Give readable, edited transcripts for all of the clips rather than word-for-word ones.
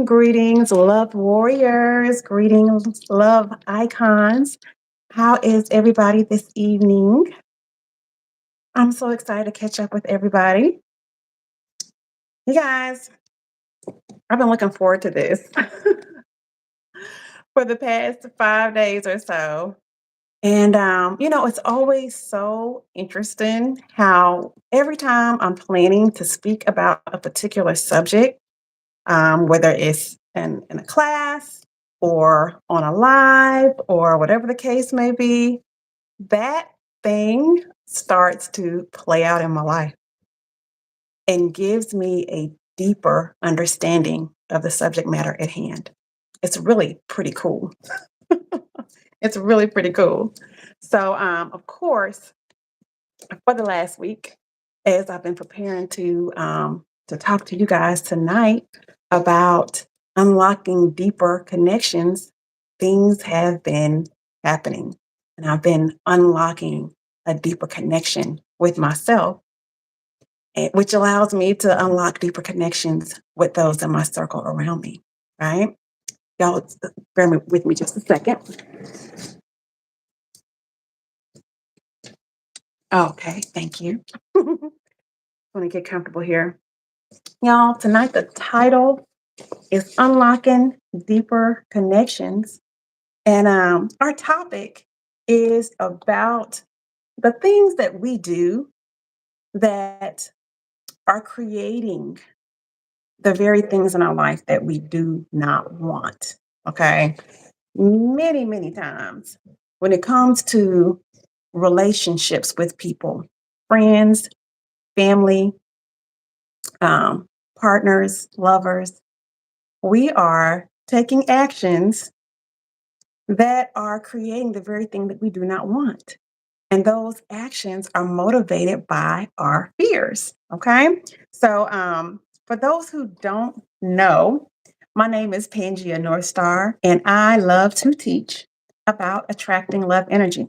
Greetings, love warriors. Greetings, love icons. How is everybody this evening? I'm so excited to catch up with everybody. You guys, I've been looking forward to this for the past 5 days or so. And, it's always so interesting how every time I'm planning to speak about a particular subject, whether it's in a class or on a live or whatever the case may be, that thing starts to play out in my life and gives me a deeper understanding of the subject matter at hand. It's really pretty cool. It's really pretty cool. So, of course, for the last week, as I've been preparing to talk to you guys tonight about unlocking deeper connections, things have been happening, and I've been unlocking a deeper connection with myself, which allows me to unlock deeper connections with those in my circle around me. Right, y'all, bear with me just a second. Okay, thank you. I'm gonna get comfortable here. Y'all, tonight the title is Unlocking Deeper Connections. And our topic is about the things that we do that are creating the very things in our life that we do not want. Okay. Many, many times when it comes to relationships with people, friends, family, um, partners, lovers, we are taking actions that are creating the very thing that we do not want. And those actions are motivated by our fears. Okay. So, for those who don't know, my name is Pangia Northstar, and I love to teach about attracting love energy.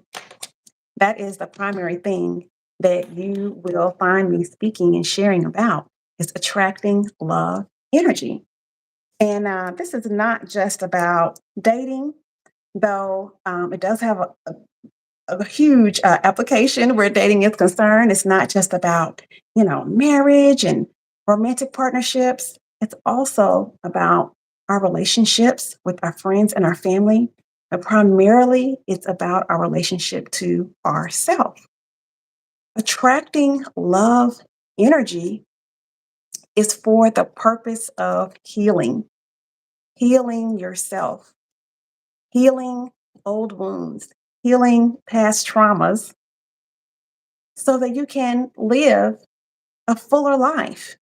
That is the primary thing that you will find me speaking and sharing about is attracting love energy. And this is not just about dating, though it does have a huge application where dating is concerned. It's not just about, marriage and romantic partnerships. It's also about our relationships with our friends and our family. But primarily, it's about our relationship to ourself. Attracting love energy is for the purpose of healing yourself, healing old wounds, healing past traumas so that you can live a fuller life,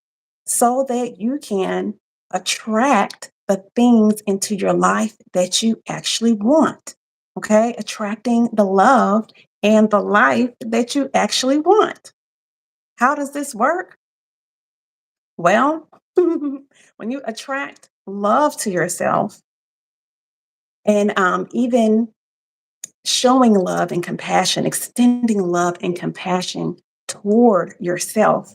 so that you can attract the things into your life that you actually want. Okay, attracting the love and the life that you actually want. How does this work? Well, when you attract love to yourself and even showing love and compassion, extending love and compassion toward yourself,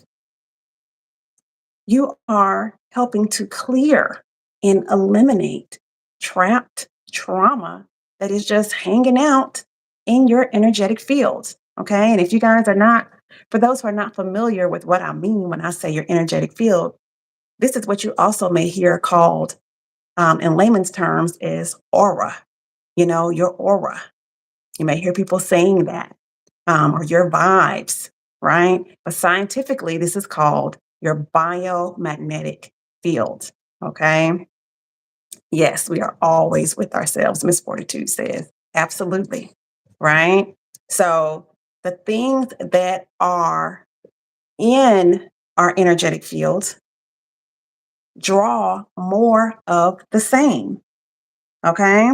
you are helping to clear and eliminate trapped trauma that is just hanging out in your energetic fields. Okay. And if you guys are not, for those who are not familiar with what I mean when I say your energetic field, this is what you also may hear called in layman's terms is aura, your aura. You may hear people saying that, or your vibes, right? But scientifically, this is called your biomagnetic field. Okay. Yes, we are always with ourselves, Miss Fortitude says. Absolutely. Right. So the things that are in our energetic fields draw more of the same. Okay.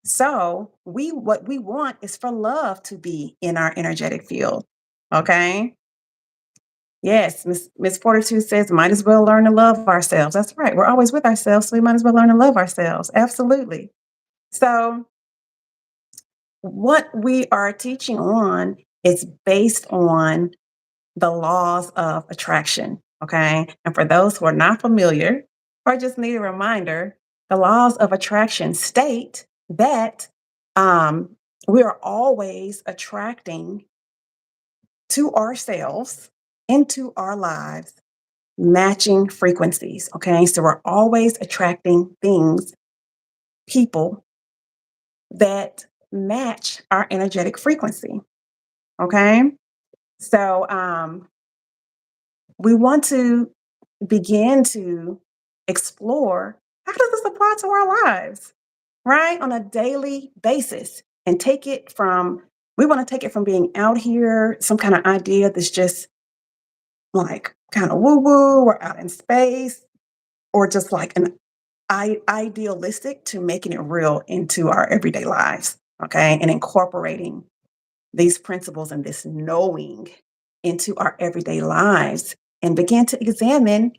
So what we want is for love to be in our energetic field. Okay. Yes, Miss Fortitude says might as well learn to love ourselves. That's right. We're always with ourselves, so we might as well learn to love ourselves. Absolutely. So what we are teaching on is based on the laws of attraction. Okay. And for those who are not familiar, or just need a reminder, the laws of attraction state that um, we are always attracting to ourselves into our lives matching frequencies. Okay. So we're always attracting things, people that match our energetic frequency. Okay. So we want to begin to explore, how does this apply to our lives, right? On a daily basis, and we want to take it from being out here, some kind of idea that's just like kind of woo woo or out in space, or just like an idealistic, to making it real into our everyday lives. Okay. And incorporating these principles and this knowing into our everyday lives, and begin to examine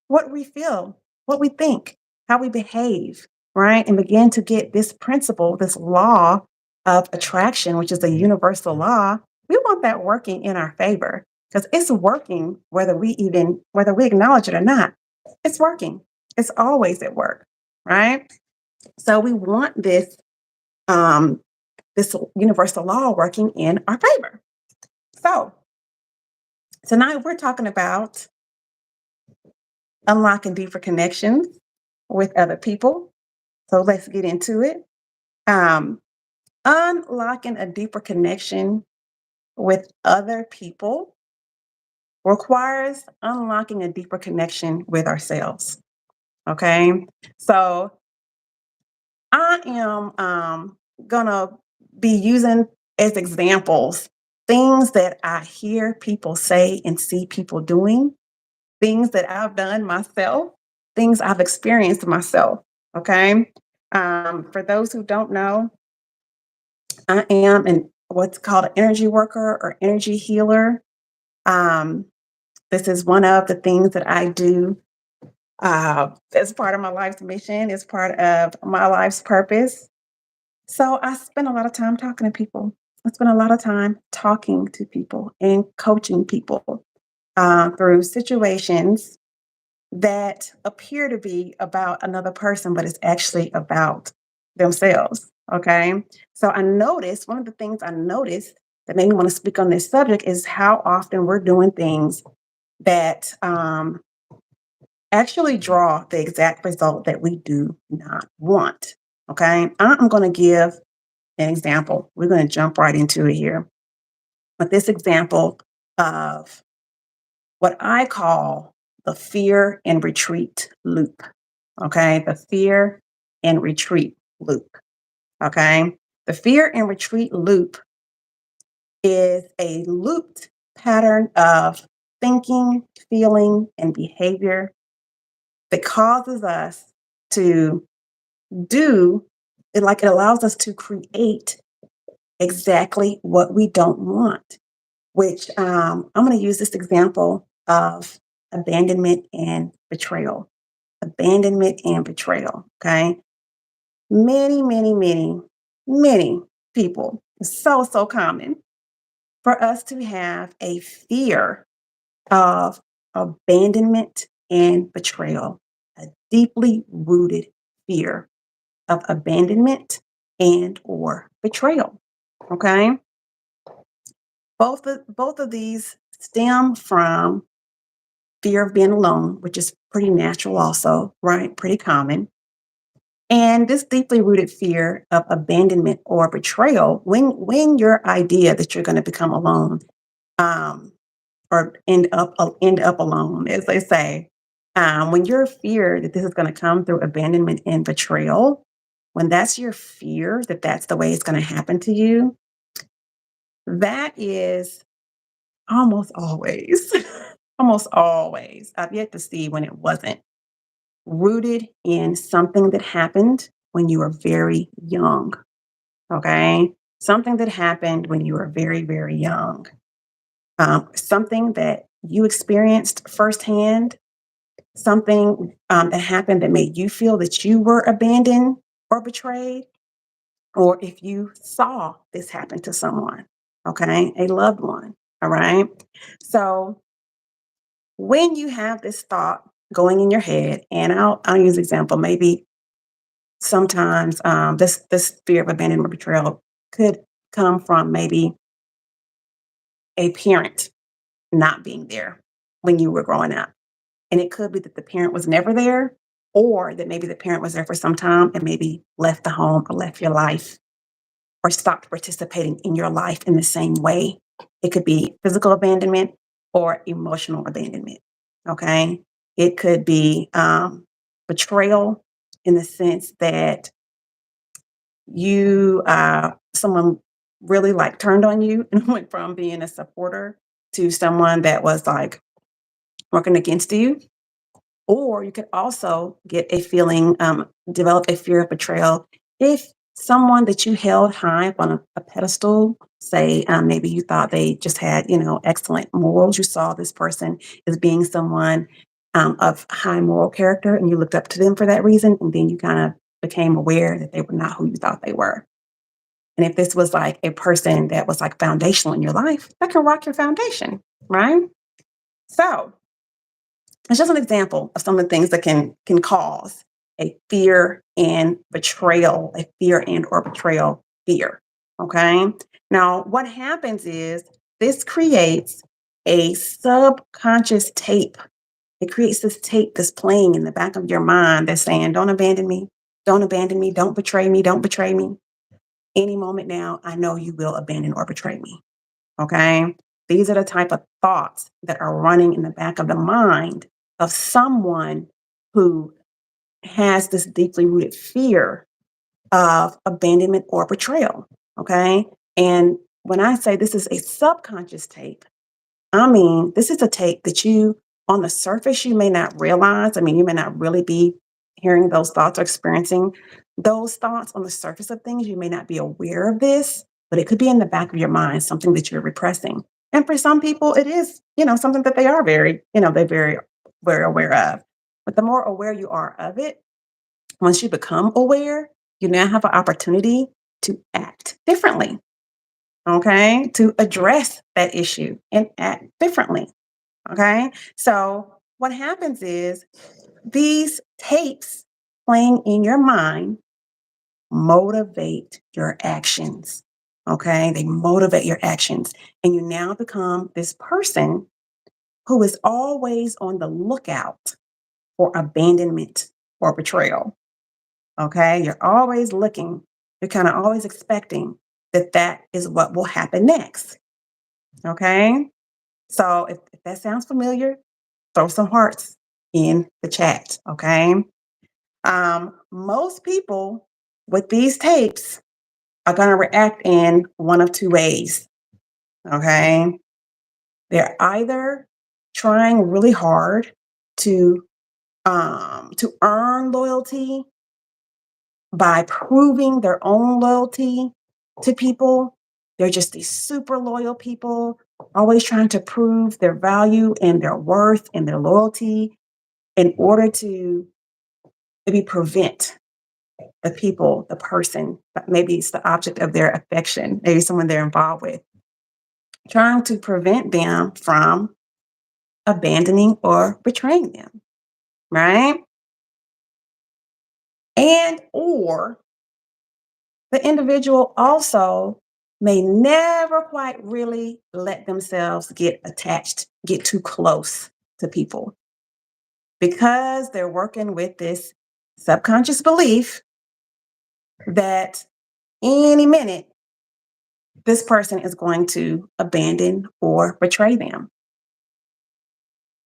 what we feel, what we think, how we behave, right? And begin to get this principle, this law of attraction, which is a universal law. We want that working in our favor, because it's working whether we acknowledge it or not. It's working. It's always at work, right? So we want um, this universal law working in our favor. So tonight we're talking about unlocking deeper connections with other people. So let's get into it. Um, Unlocking a deeper connection with other people requires unlocking a deeper connection with ourselves. Okay. So I am gonna be using as examples things that I hear people say and see people doing, things that I've done myself, things I've experienced myself. Okay. For those who don't know, I am what's called an energy worker or energy healer. Um, this is one of the things that I do as part of my life's mission, as part of my life's purpose. So I spend a lot of time talking to people. I spend a lot of time talking to people and coaching people through situations that appear to be about another person, but it's actually about themselves. Okay. So one of the things I noticed that made me want to speak on this subject is how often we're doing things that actually draw the exact result that we do not want. Okay. I'm going to give an example. We're going to jump right into it here. But this example of what I call the fear and retreat loop. Okay. The fear and retreat loop. Okay. The fear and retreat loop is a looped pattern of thinking, feeling, and behavior that causes us to do it, like it allows us to create exactly what we don't want, which I'm going to use this example of abandonment and betrayal. Abandonment and betrayal. Okay. Many, many, many, many people, it's so common for us to have a fear of abandonment and betrayal, a deeply rooted fear of abandonment and or betrayal. Okay. Both of these stem from fear of being alone, which is pretty natural also, right? Pretty common. And this deeply rooted fear of abandonment or betrayal, when your idea that you're going to become alone, um, or end up alone, as they say, when your fear that this is going to come through abandonment and betrayal, when that's your fear that that's the way it's going to happen to you, that is almost always, almost always. I've yet to see when it wasn't rooted in something that happened when you were very young. Okay. Something that happened when you were very, very young. Something that you experienced firsthand, something that happened that made you feel that you were abandoned or betrayed, or if you saw this happen to someone, okay, a loved one. All right. So when you have this thought going in your head, and I'll use example. Maybe sometimes this fear of abandonment or betrayal could come from maybe a parent not being there when you were growing up. And it could be that the parent was never there, or that maybe the parent was there for some time and maybe left the home or left your life or stopped participating in your life in the same way. It could be physical abandonment or emotional abandonment. Okay. It could be betrayal in the sense that someone really like turned on you and went from being a supporter to someone that was like working against you. Or you could also get a feeling, develop a fear of betrayal if someone that you held high up on a pedestal, say maybe you thought they just had, excellent morals. You saw this person as being someone of high moral character, and you looked up to them for that reason, and then you kind of became aware that they were not who you thought they were. And if this was like a person that was like foundational in your life, that can rock your foundation, right? So it's just an example of some of the things that can cause a fear and betrayal, a fear and or betrayal fear. Okay. Now, what happens is this creates a subconscious tape. It creates this tape that's playing in the back of your mind that's saying, don't abandon me, don't abandon me, don't betray me, don't betray me. Any moment now, I know you will abandon or betray me. Okay. These are the type of thoughts that are running in the back of the mind of someone who has this deeply rooted fear of abandonment or betrayal. Okay. And when I say this is a subconscious tape, I mean, this is a tape that on the surface, you may not realize. I mean, you may not really be hearing those thoughts or experiencing those thoughts on the surface of things. You may not be aware of this, but it could be in the back of your mind, something that you're repressing. And for some people, it is, something that they are they're very, very aware of. But the more aware you are of it, once you become aware, you now have an opportunity to act differently, okay, to address that issue and act differently. Okay. So what happens is these tapes playing in your mind motivate your actions. Okay. They motivate your actions. And you now become this person who is always on the lookout for abandonment or betrayal. Okay. You're always looking, you're kind of always expecting that that is what will happen next. Okay. So if that sounds familiar, throw some hearts in the chat. Okay. Most people with these tapes are going to react in one of two ways. Okay. They're either trying really hard to to earn loyalty by proving their own loyalty to people. They're just these super loyal people, always trying to prove their value and their worth and their loyalty in order to maybe prevent the people, the person, maybe it's the object of their affection, maybe someone they're involved with, trying to prevent them from abandoning or betraying them, right? And or the individual also may never quite really let themselves get attached, get too close to people because they're working with this subconscious belief that any minute this person is going to abandon or betray them.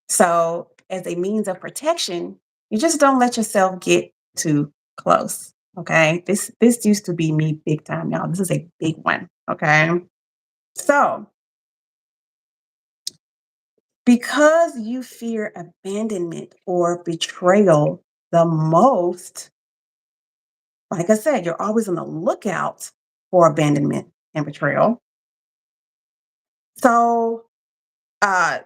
So, as a means of protection, you just don't let yourself get too close. Okay. This used to be me big time, y'all. This is a big one. Okay. So, because you fear abandonment or betrayal the most, like I said, you're always on the lookout for abandonment and betrayal. So, uh,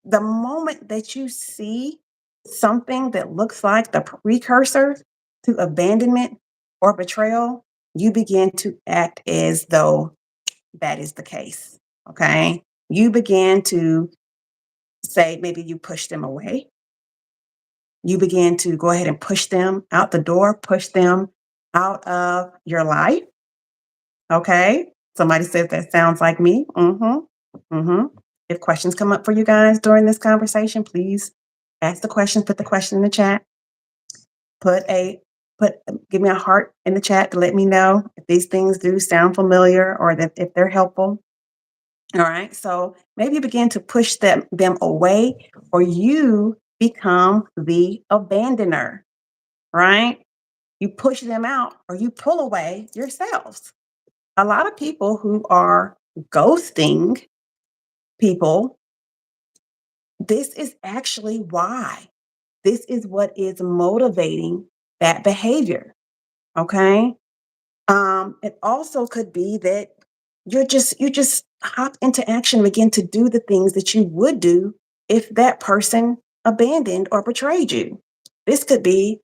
the moment that you see something that looks like the precursor to abandonment or betrayal, you begin to act as though that is the case. Okay. You begin to say maybe you push them away. you begin to go ahead and push them out the door, push them out of your life. Okay. Somebody said that sounds like me. Mm-hmm. If questions come up for you guys during this conversation, please ask the question, put the question in the chat, put a put give me a heart in the chat to let me know if these things do sound familiar or that if they're helpful. All right. So maybe begin to push them away, or you become the abandoner, right? You push them out or you pull away yourselves. A lot of people who are ghosting people, this is actually why. This is what is motivating that behavior. Okay. It also could be that you just hop into action, begin to do the things that you would do if that person abandoned or betrayed you. This could be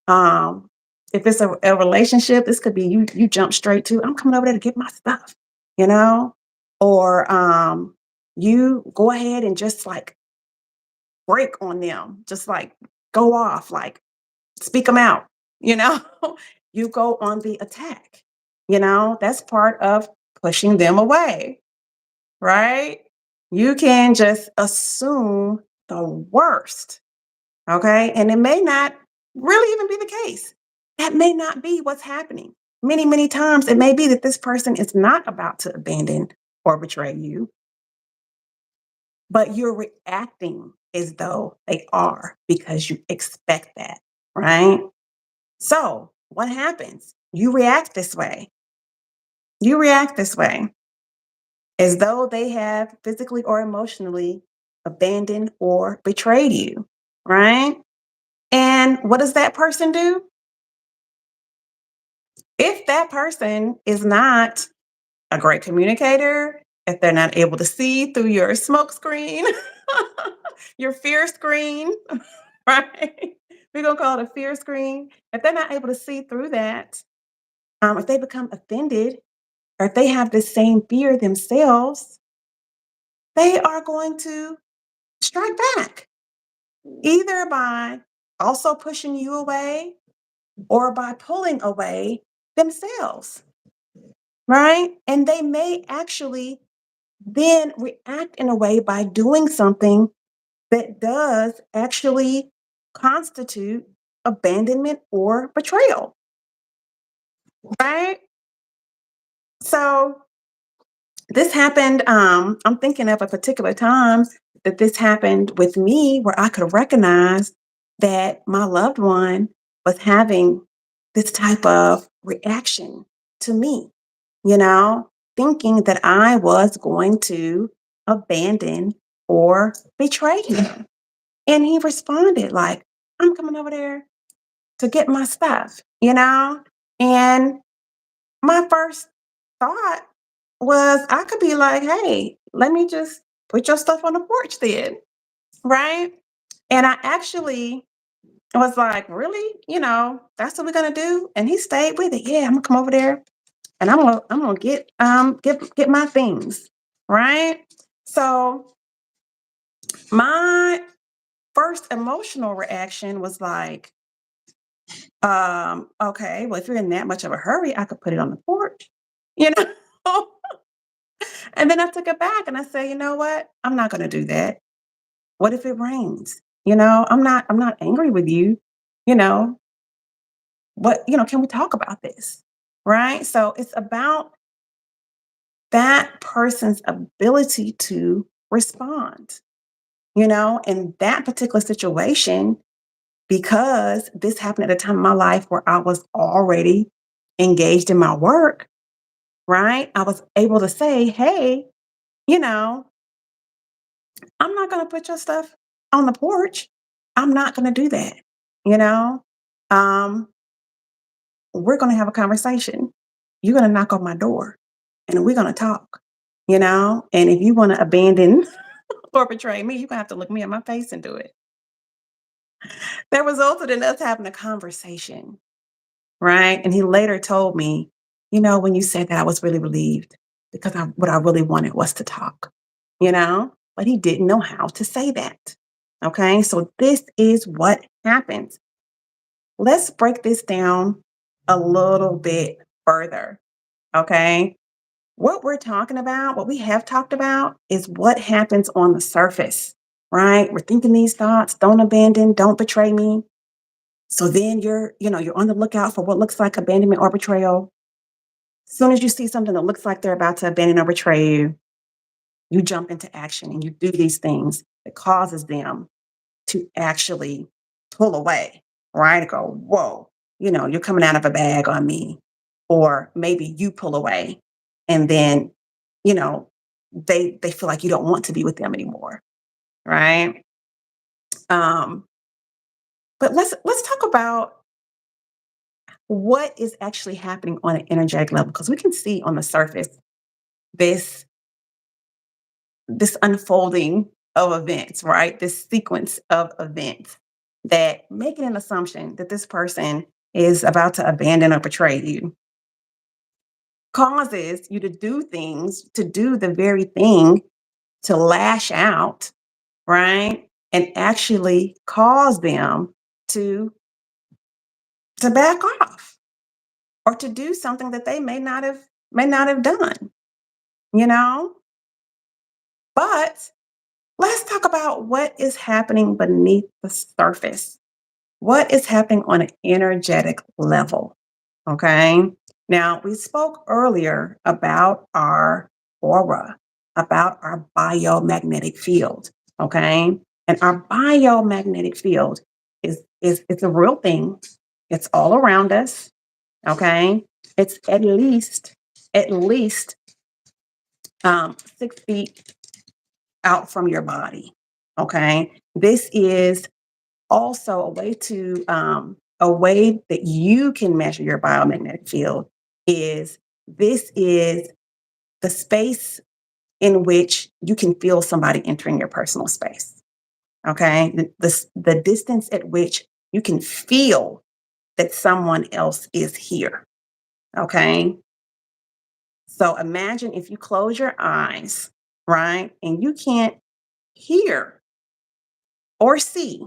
um if it's a relationship, this could be you jump straight to, I'm coming over there to get my stuff, you know? Or you go ahead and just like break on them, just like go off, like speak them out, you know? You go on the attack, that's part of pushing them away, right? You can just assume the worst, okay? And it may not really even be the case. That may not be what's happening. Many, many times it may be that this person is not about to abandon or betray you, but you're reacting as though they are because you expect that, right? So, what happens? You react this way. You react this way as though they have physically or emotionally abandoned or betrayed you, right? And what does that person do? If that person is not a great communicator, if they're not able to see through your smoke screen, your fear screen, right? We're going to call it a fear screen. If they're not able to see through that, if they become offended, or if they have the same fear themselves, they are going to strike back, either by also pushing you away or by pulling away themselves, right? And they may actually then react in a way by doing something that does actually constitute abandonment or betrayal, right? So this happened, I'm thinking of a particular time that this happened with me where I could recognize that my loved one was having this type of reaction to me, you know, thinking that I was going to abandon or betray him. And he responded like, I'm coming over there to get my stuff, you know? And my first thought was I could be like, hey, let me just put your stuff on the porch then, right? And I actually was like, really? That's what we're gonna do? And he stayed with it. Yeah, I'm gonna come over there and I'm gonna get my things, right? So my first emotional reaction was like, okay, well, if you're in that much of a hurry, I could put it on the porch, you know? And then I took it back and I said, you know what? I'm not going to do that. What if it rains? I'm not angry with you. You know, can we talk about this? Right? So it's about that person's ability to respond, in that particular situation, because this happened at a time in my life where I was already engaged in my work, right? I was able to say, hey, you know, I'm not gonna put your stuff on the porch. I'm not gonna do that. You know, um, we're gonna have a conversation. You're gonna knock on my door, and we're gonna talk. And if you want to abandon or betray me, you're gonna have to look me in my face and do it. That resulted in us having a conversation, right? And he later told me, when you said that, I was really relieved because what I really wanted was to talk. But he didn't know how to say that. Okay. So this is what happens. Let's break this down a little bit further. Okay. What we're talking about, what we have talked about, is what happens on the surface, right? We're thinking these thoughts: don't abandon, don't betray me. So then you're on the lookout for what looks like abandonment or betrayal. As soon as you see something that looks like they're about to abandon or betray you, you jump into action and you do these things that causes them to actually pull away, right? And go, whoa, you're coming out of a bag on me. Or maybe you pull away and then, you know, they feel like you don't want to be with them anymore. Right. Um, but let's talk about what is actually happening on an energetic level, because we can see on the surface this this unfolding of events, right? This sequence of events that making an assumption that this person is about to abandon or betray you causes you to do things, to do the very thing, to lash out, right? And actually cause them to back off or to do something that they may not have done, you know? But let's talk about what is happening beneath the surface. What is happening on an energetic level? Okay. Now, we spoke earlier about our aura, about our biomagnetic field. Okay. And our biomagnetic field is it's a real thing. It's all around us. Okay. It's at least 6 feet out from your body. Okay. This is also a way that you can measure your biomagnetic field is this is the space in which you can feel somebody entering your personal space. Okay. The distance at which you can feel that someone else is here. Okay. So imagine if you close your eyes, right, and you can't hear or see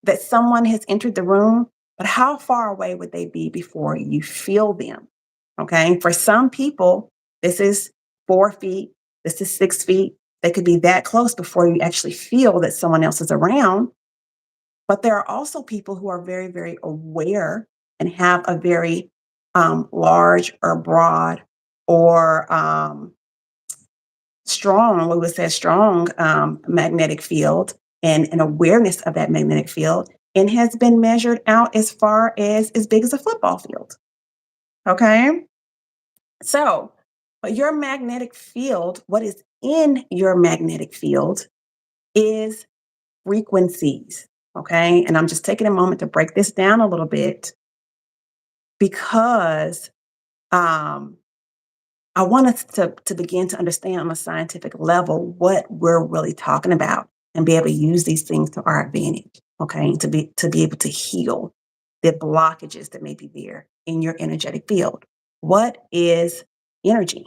that someone has entered the room, but how far away would they be before you feel them? Okay. For some people, this is 4 feet, this is 6 feet. They could be that close before you actually feel that someone else is around. But there are also people who are very, very aware and have a very large or broad or strong, we would say strong magnetic field and an awareness of that magnetic field, and has been measured out as big as a football field. Okay. So, but your magnetic field, what is in your magnetic field is frequencies. Okay. And I'm just taking a moment to break this down a little bit because um, I want us to begin to understand on a scientific level what we're really talking about and be able to use these things to our advantage. Okay. And to be able to heal the blockages that may be there in your energetic field. What is energy?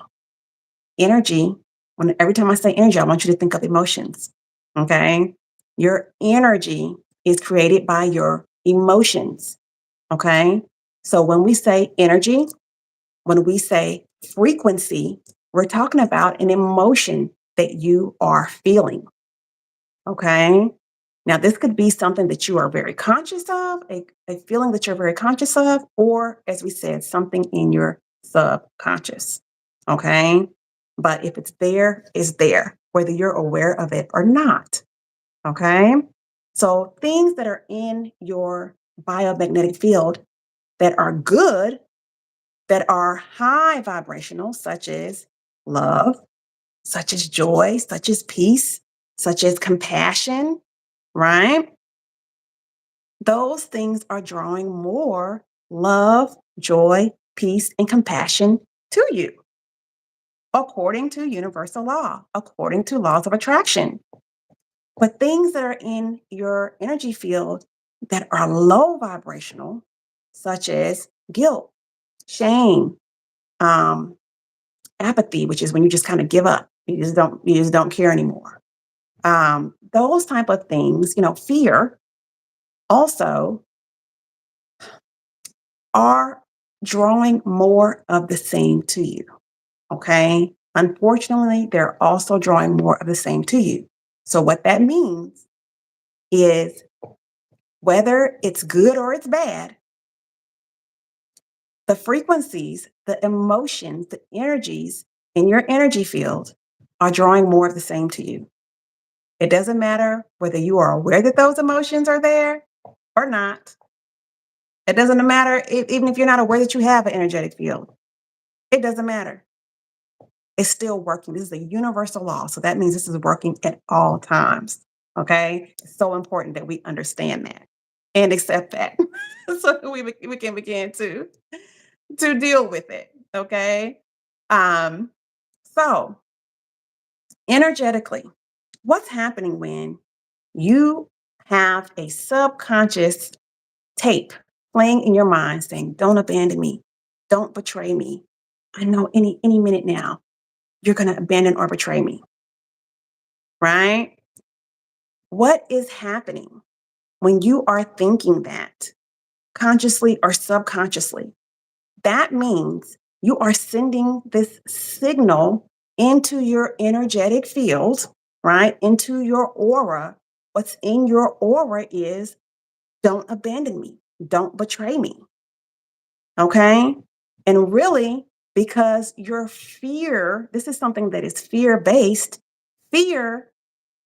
Energy, when every time I say energy, I want you to think of emotions. Okay. Your energy is created by your emotions. Okay. So when we say energy, when we say frequency, we're talking about an emotion that you are feeling. Okay. Now, this could be something that you are very conscious of, a feeling that you're very conscious of, or as we said, something in your subconscious. Okay. But if it's there, it's there, whether you're aware of it or not. Okay. So things that are in your biomagnetic field that are good, that are high vibrational, such as love, such as joy, such as peace, such as compassion, right? Those things are drawing more love, joy, peace, and compassion to you, according to universal law, according to laws of attraction. But things that are in your energy field that are low vibrational, such as guilt, shame, um, apathy, which is when you just kind of give up. You just don't care anymore. Those type of things, fear, also are drawing more of the same to you. Okay. Unfortunately, they're also drawing more of the same to you. So, what that means is whether it's good or it's bad, the frequencies, the emotions, the energies in your energy field are drawing more of the same to you. It doesn't matter whether you are aware that those emotions are there or not. It doesn't matter even if you're not aware that you have an energetic field. It doesn't matter. It's still working. This is a universal law. So that means this is working at all times. Okay. It's so important that we understand that and accept that so we can begin to deal with it. Okay. Um, so energetically, what's happening when you have a subconscious tape playing in your mind saying, don't abandon me, don't betray me. I know any minute now you're gonna abandon or betray me, right? What is happening when you are thinking that consciously or subconsciously? That means you are sending this signal into your energetic field, right? Into your aura. What's in your aura is don't abandon me, don't betray me. Okay. And really, because your fear, this is something that is fear based, fear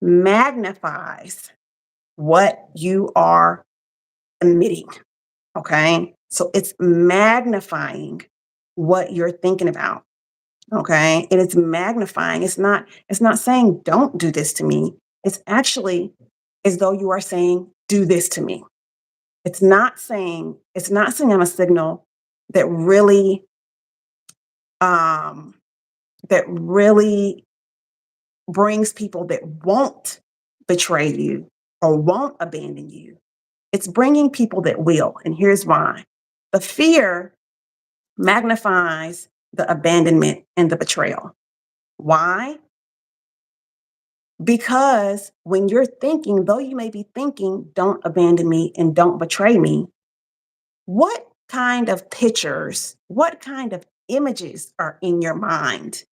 magnifies what you are emitting. Okay. So it's magnifying what you're thinking about. Okay. And it's magnifying. It's not saying don't do this to me. It's actually as though you are saying, do this to me. It's not saying I'm a signal that really um that really brings people that won't betray you or won't abandon you. It's bringing people that will. And here's why: the fear magnifies the abandonment and the betrayal. Why? Because when you're thinking, though you may be thinking, don't abandon me and don't betray me, what kind of pictures, what kind of images are in your mind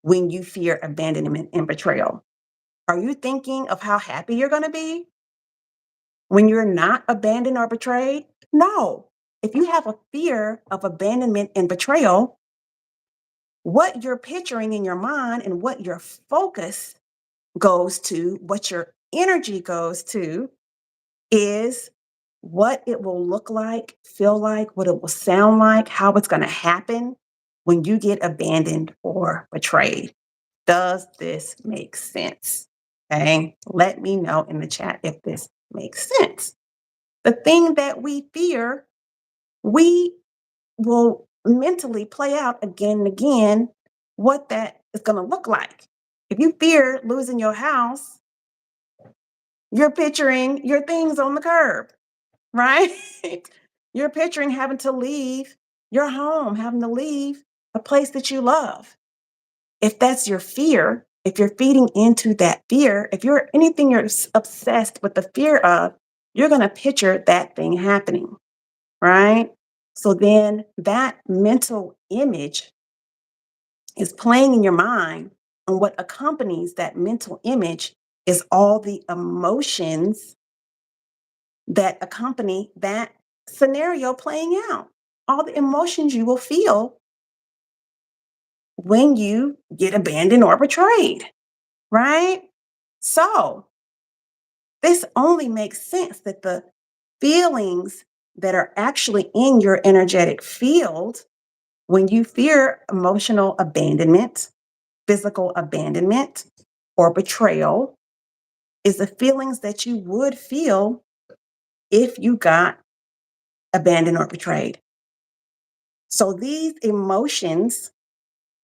when you fear abandonment and betrayal? Are you thinking of how happy you're going to be when you're not abandoned or betrayed? No. If you have a fear of abandonment and betrayal, what you're picturing in your mind and what your focus goes to, what your energy goes to, is what it will look like, feel like, what it will sound like, how it's going to happen when you get abandoned or betrayed. Does this make sense? Okay. Let me know in the chat if this makes sense. The thing that we fear, we will mentally play out again and again what that is going to look like. If you fear losing your house, you're picturing your things on the curb, right? You're picturing having to leave your home, having to leave a place that you love. If that's your fear, if you're feeding into that fear, if you're anything you're obsessed with the fear of, you're going to picture that thing happening, right? So then that mental image is playing in your mind, and what accompanies that mental image is all the emotions that accompany that scenario playing out. All the emotions you will feel when you get abandoned or betrayed, right? So, this only makes sense that the feelings that are actually in your energetic field when you fear emotional abandonment, physical abandonment, or betrayal is the feelings that you would feel if you got abandoned or betrayed. So these emotions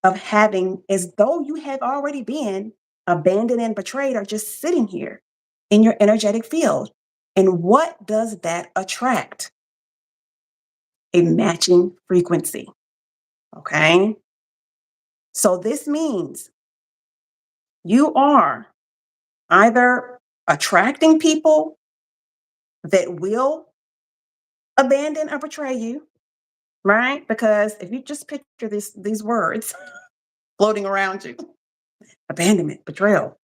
of having as though you have already been abandoned and betrayed are just sitting here in your energetic field. And what does that attract? A matching frequency. Okay. So this means you are either attracting people that will abandon or betray you, right? Because if you just picture these words floating around you, abandonment, betrayal,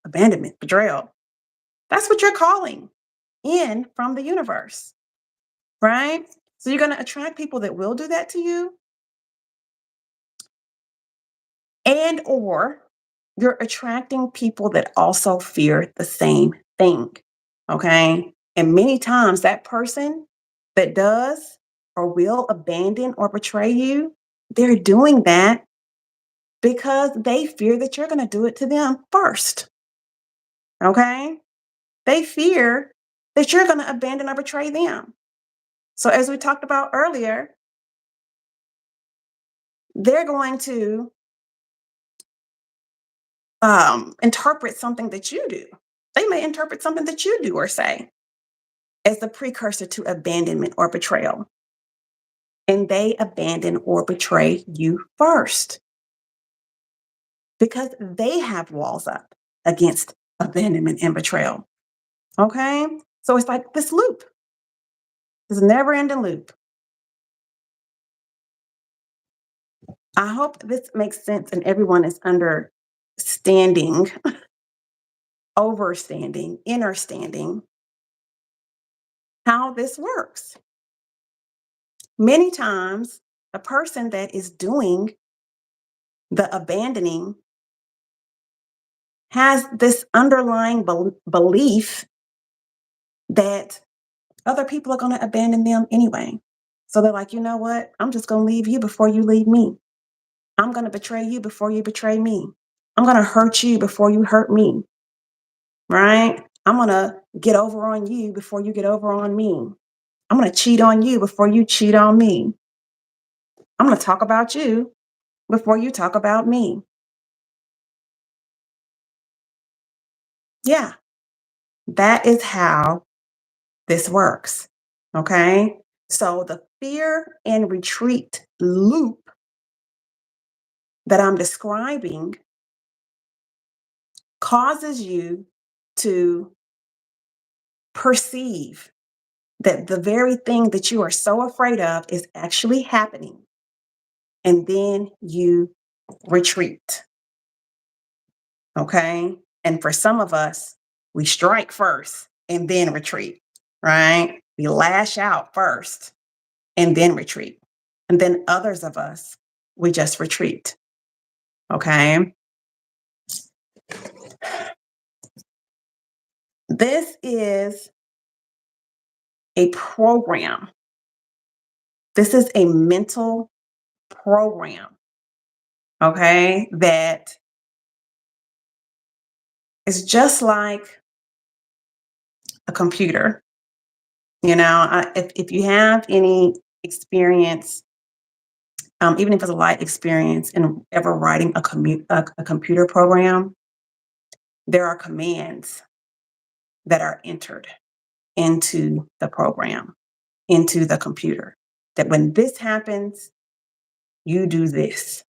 that's what you're calling in from the universe, right? So you're going to attract people that will do that to you, and or you're attracting people that also fear the same thing. Okay? And many times that person that does or will abandon or betray you, they're doing that because they fear that you're going to do it to them first. Okay? They fear that you're going to abandon or betray them. So, as we talked about earlier, they're going to interpret something that you do. They may interpret something that you do or say as the precursor to abandonment or betrayal. And they abandon or betray you first because they have walls up against abandonment and betrayal. Okay? So it's like this loop, this never ending loop. I hope this makes sense and everyone is understanding, overstanding, understanding how this works. Many times, the person that is doing the abandoning has this underlying belief that other people are going to abandon them anyway. So they're like, you know what? I'm just going to leave you before you leave me. I'm going to betray you before you betray me. I'm going to hurt you before you hurt me. Right? I'm going to get over on you before you get over on me. I'm going to cheat on you before you cheat on me. I'm going to talk about you before you talk about me. Yeah, that is how this works. Okay. So the fear and retreat loop that I'm describing causes you to perceive that the very thing that you are so afraid of is actually happening. And then you retreat. Okay. And for some of us, we strike first and then retreat, right? We lash out first and then retreat. And then others of us, we just retreat. Okay. This is a program. This is a mental program. Okay. That is just like a computer. You know, if you have any experience, even if it's a light experience in ever writing a computer program, there are commands that are entered into the program, into the computer. That when this happens, you do this.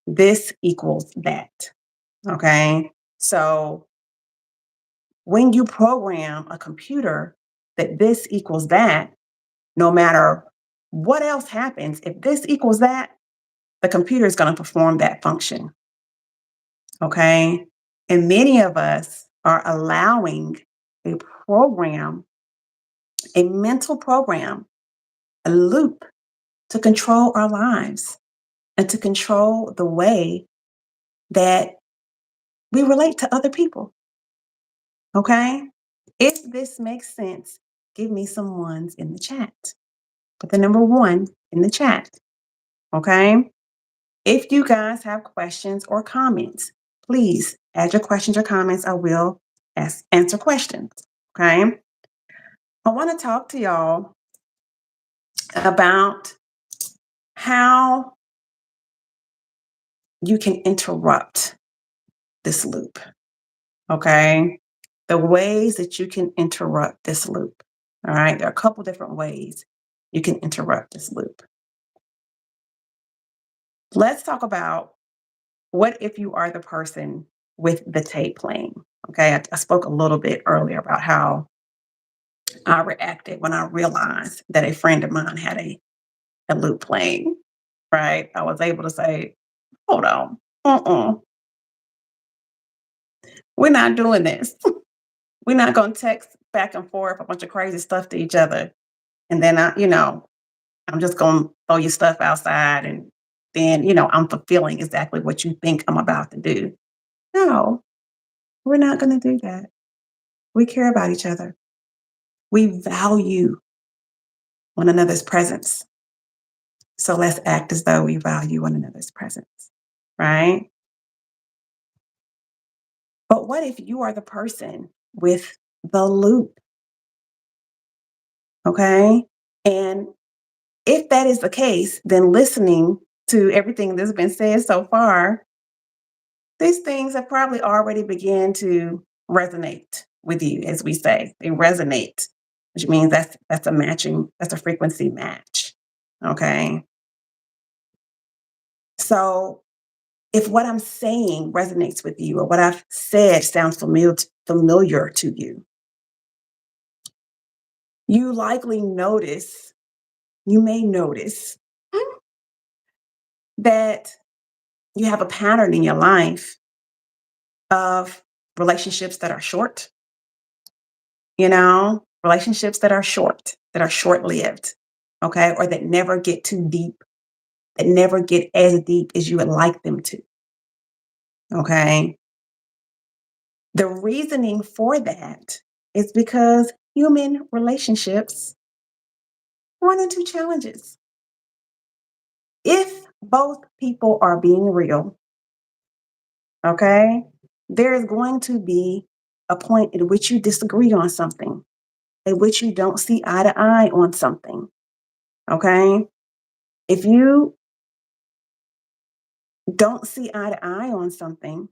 This equals that. Okay. So when you program a computer that this equals that, no matter what else happens, if this equals that, the computer is going to perform that function. Okay. And many of us are allowing a program, a mental program, a loop to control our lives and to control the way that we relate to other people. Okay. If this makes sense, give me some ones in the chat. Put the number one in the chat. Okay. If you guys have questions or comments, please add your questions or comments. I will answer questions. Okay. I want to talk to y'all about how you can interrupt this loop. Okay. The ways that you can interrupt this loop. All right. There are a couple different ways you can interrupt this loop. Let's talk about what if you are the person with the tape playing. Okay. I spoke a little bit earlier about how I reacted when I realized that a friend of mine had a loop playing, right? I was able to say, hold on, we're not doing this. We're not going to text back and forth a bunch of crazy stuff to each other. And then I'm just going to throw your stuff outside and then, I'm fulfilling exactly what you think I'm about to do. No, we're not going to do that. We care about each other. We value one another's presence. So let's act as though we value one another's presence, right? But what if you are the person with the loop? Okay. And if that is the case, then listening to everything that's been said so far, these things have probably already began to resonate with you, as we say. They resonate, which means that's a frequency match. Okay. So if what I'm saying resonates with you or what I've said sounds familiar to you, you likely notice, you may notice that you have a pattern in your life of relationships that are short, relationships that are short lived, okay, or that never get too deep, that never get as deep as you would like them to, okay. The reasoning for that is because human relationships run into challenges. If both people are being real, okay, there is going to be a point at which you disagree on something, at which you don't see eye to eye on something, okay? If you don't see eye to eye on something,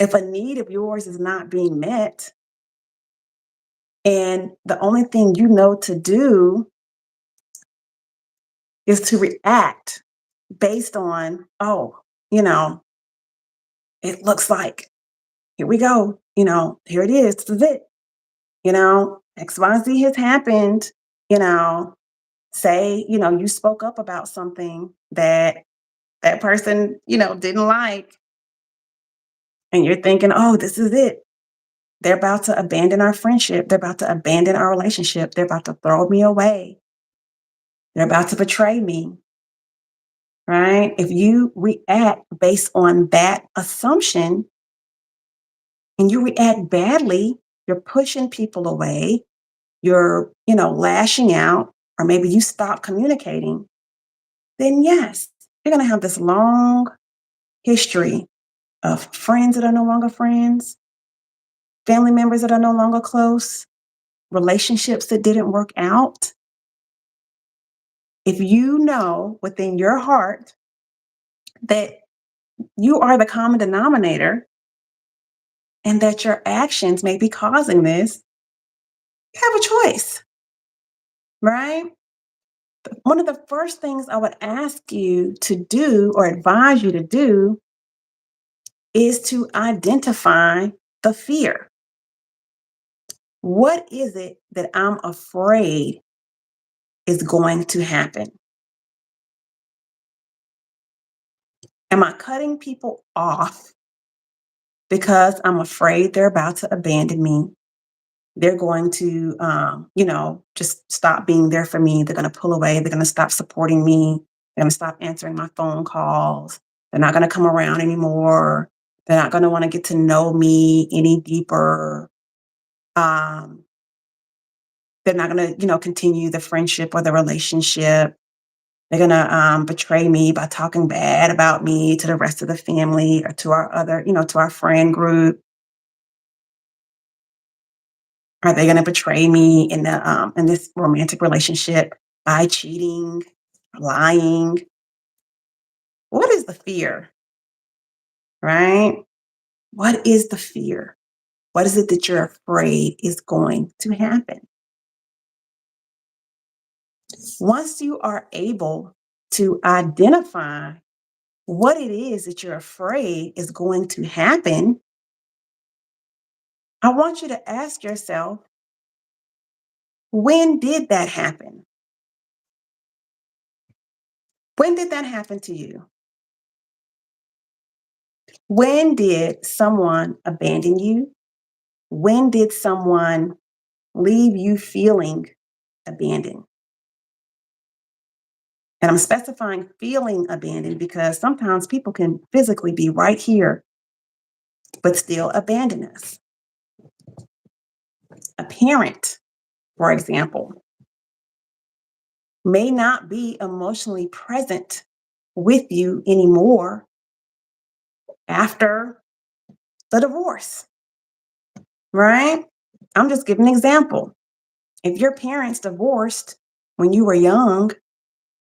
if a need of yours is not being met, and the only thing you know to do is to react based on, oh, you know, it looks like, here we go, here it is, this is it, XYZ has happened, you know, say, you spoke up about something that that person, didn't like, and you're thinking, oh, this is it. They're about to abandon our friendship. They're about to abandon our relationship. They're about to throw me away. They're about to betray me, right? If you react based on that assumption and you react badly, you're pushing people away, you're, lashing out, or maybe you stop communicating, then yes, you're going to have this long history of friends that are no longer friends, family members that are no longer close, relationships that didn't work out. If you know within your heart that you are the common denominator and that your actions may be causing this, you have a choice, right? One of the first things I would ask you to do or advise you to do is to identify the fear. What is it that I'm afraid is going to happen? Am I cutting people off because I'm afraid they're about to abandon me? They're going to, just stop being there for me. They're going to pull away. They're going to stop supporting me. They're going to stop answering my phone calls. They're not going to come around anymore. They're not going to want to get to know me any deeper. Um, they're not going to, continue the friendship or the relationship. They're going to betray me by talking bad about me to the rest of the family or to our other, to our friend group. Are they going to betray me in this romantic relationship by cheating, lying? What is the fear, right? What is the fear? What is it that you're afraid is going to happen? Once you are able to identify what it is that you're afraid is going to happen, I want you to ask yourself, When did that happen? When did that happen to you? When did someone abandon you? When did someone leave you feeling abandoned? And I'm specifying feeling abandoned because sometimes people can physically be right here, but still abandon us. A parent, for example, may not be emotionally present with you anymore after the divorce, right? I'm just giving an example. If your parents divorced when you were young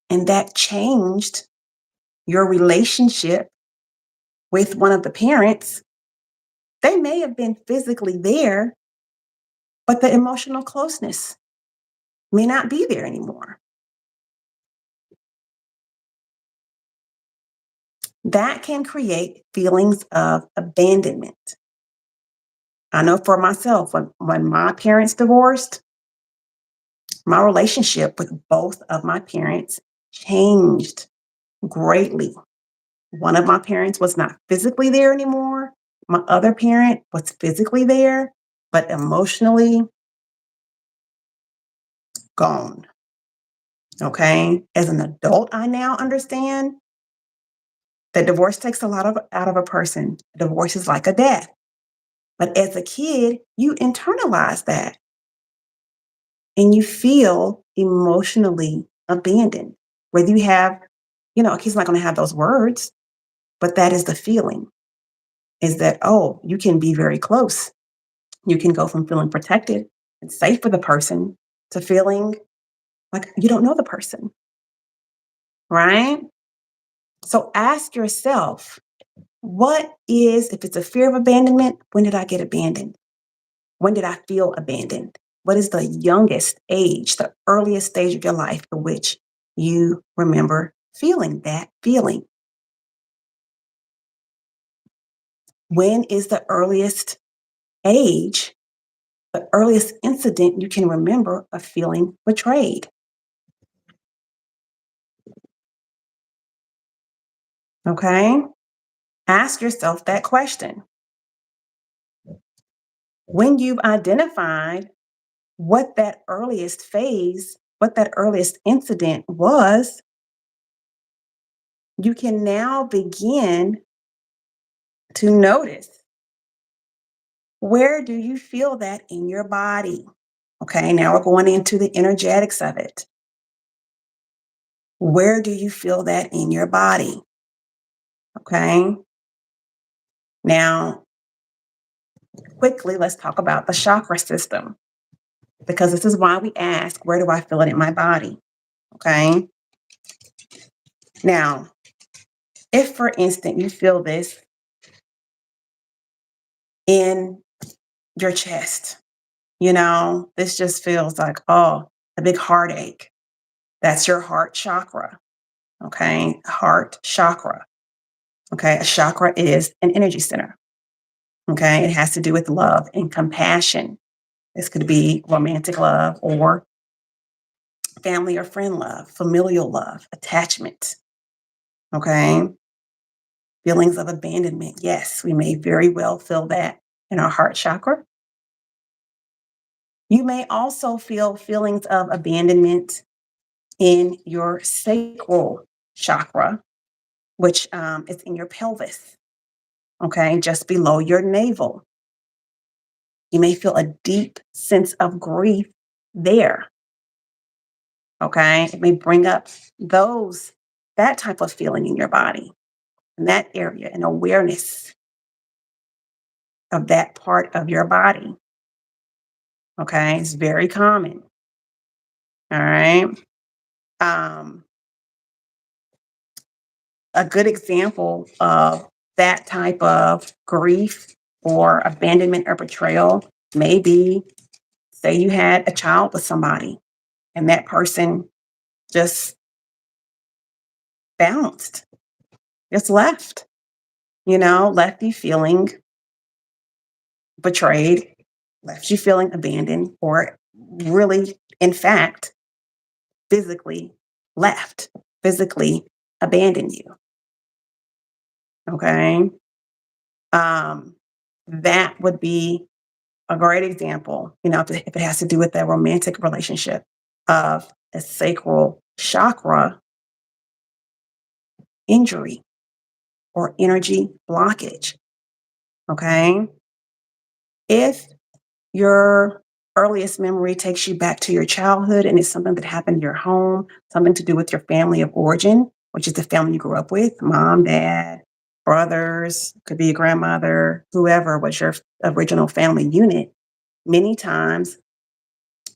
and that changed your relationship with one of the parents, they may have been physically there, but the emotional closeness may not be there anymore. That can create feelings of abandonment. I know for myself, when my parents divorced, my relationship with both of my parents changed greatly. One of my parents was not physically there anymore. My other parent was physically there, but emotionally gone. Okay. As an adult, I now understand that divorce takes a lot of out of a person. Divorce is like a death. But as a kid, you internalize that and you feel emotionally abandoned. Whether you have, he's not going to have those words, but that is the feeling is that, oh, you can be very close. You can go from feeling protected and safe for the person to feeling like you don't know the person, right? So ask yourself, if it's a fear of abandonment, when did I get abandoned? When did I feel abandoned? What is the youngest age, the earliest stage of your life for which you remember feeling that feeling? When is the earliest age, the earliest incident you can remember of feeling betrayed? Okay? Ask yourself that question. When you've identified what that earliest incident was, you can now begin to notice, where do you feel that in your body? Okay, now we're going into the energetics of it. Where do you feel that in your body? Okay, now quickly, let's talk about the chakra system because this is why we ask, where do I feel it in my body? Okay, now, if for instance you feel this in your chest, this just feels like, oh, a big heartache. That's your heart chakra. Okay, heart chakra. Okay, a chakra is an energy center. Okay, it has to do with love and compassion. This could be romantic love or family or friend love, familial love, attachment. Okay, feelings of abandonment. Yes, we may very well feel that in our heart chakra. You may also feel feelings of abandonment in your sacral chakra, which is in your pelvis, okay, just below your navel. You may feel a deep sense of grief there, okay? It may bring up that type of feeling in your body, in that area, an awareness of that part of your body, okay? It's very common, all right? Um, a good example of that type of grief or abandonment or betrayal may be, say you had a child with somebody and that person just bounced, just left, left you feeling betrayed, left you feeling abandoned, or really, in fact, physically left, physically abandoned you. Okay. Um, that would be a great example, if it has to do with that romantic relationship of a sacral chakra injury or energy blockage. Okay. If your earliest memory takes you back to your childhood and it's something that happened in your home, something to do with your family of origin, which is the family you grew up with, mom, dad, brothers, could be your grandmother, whoever was your original family unit, many times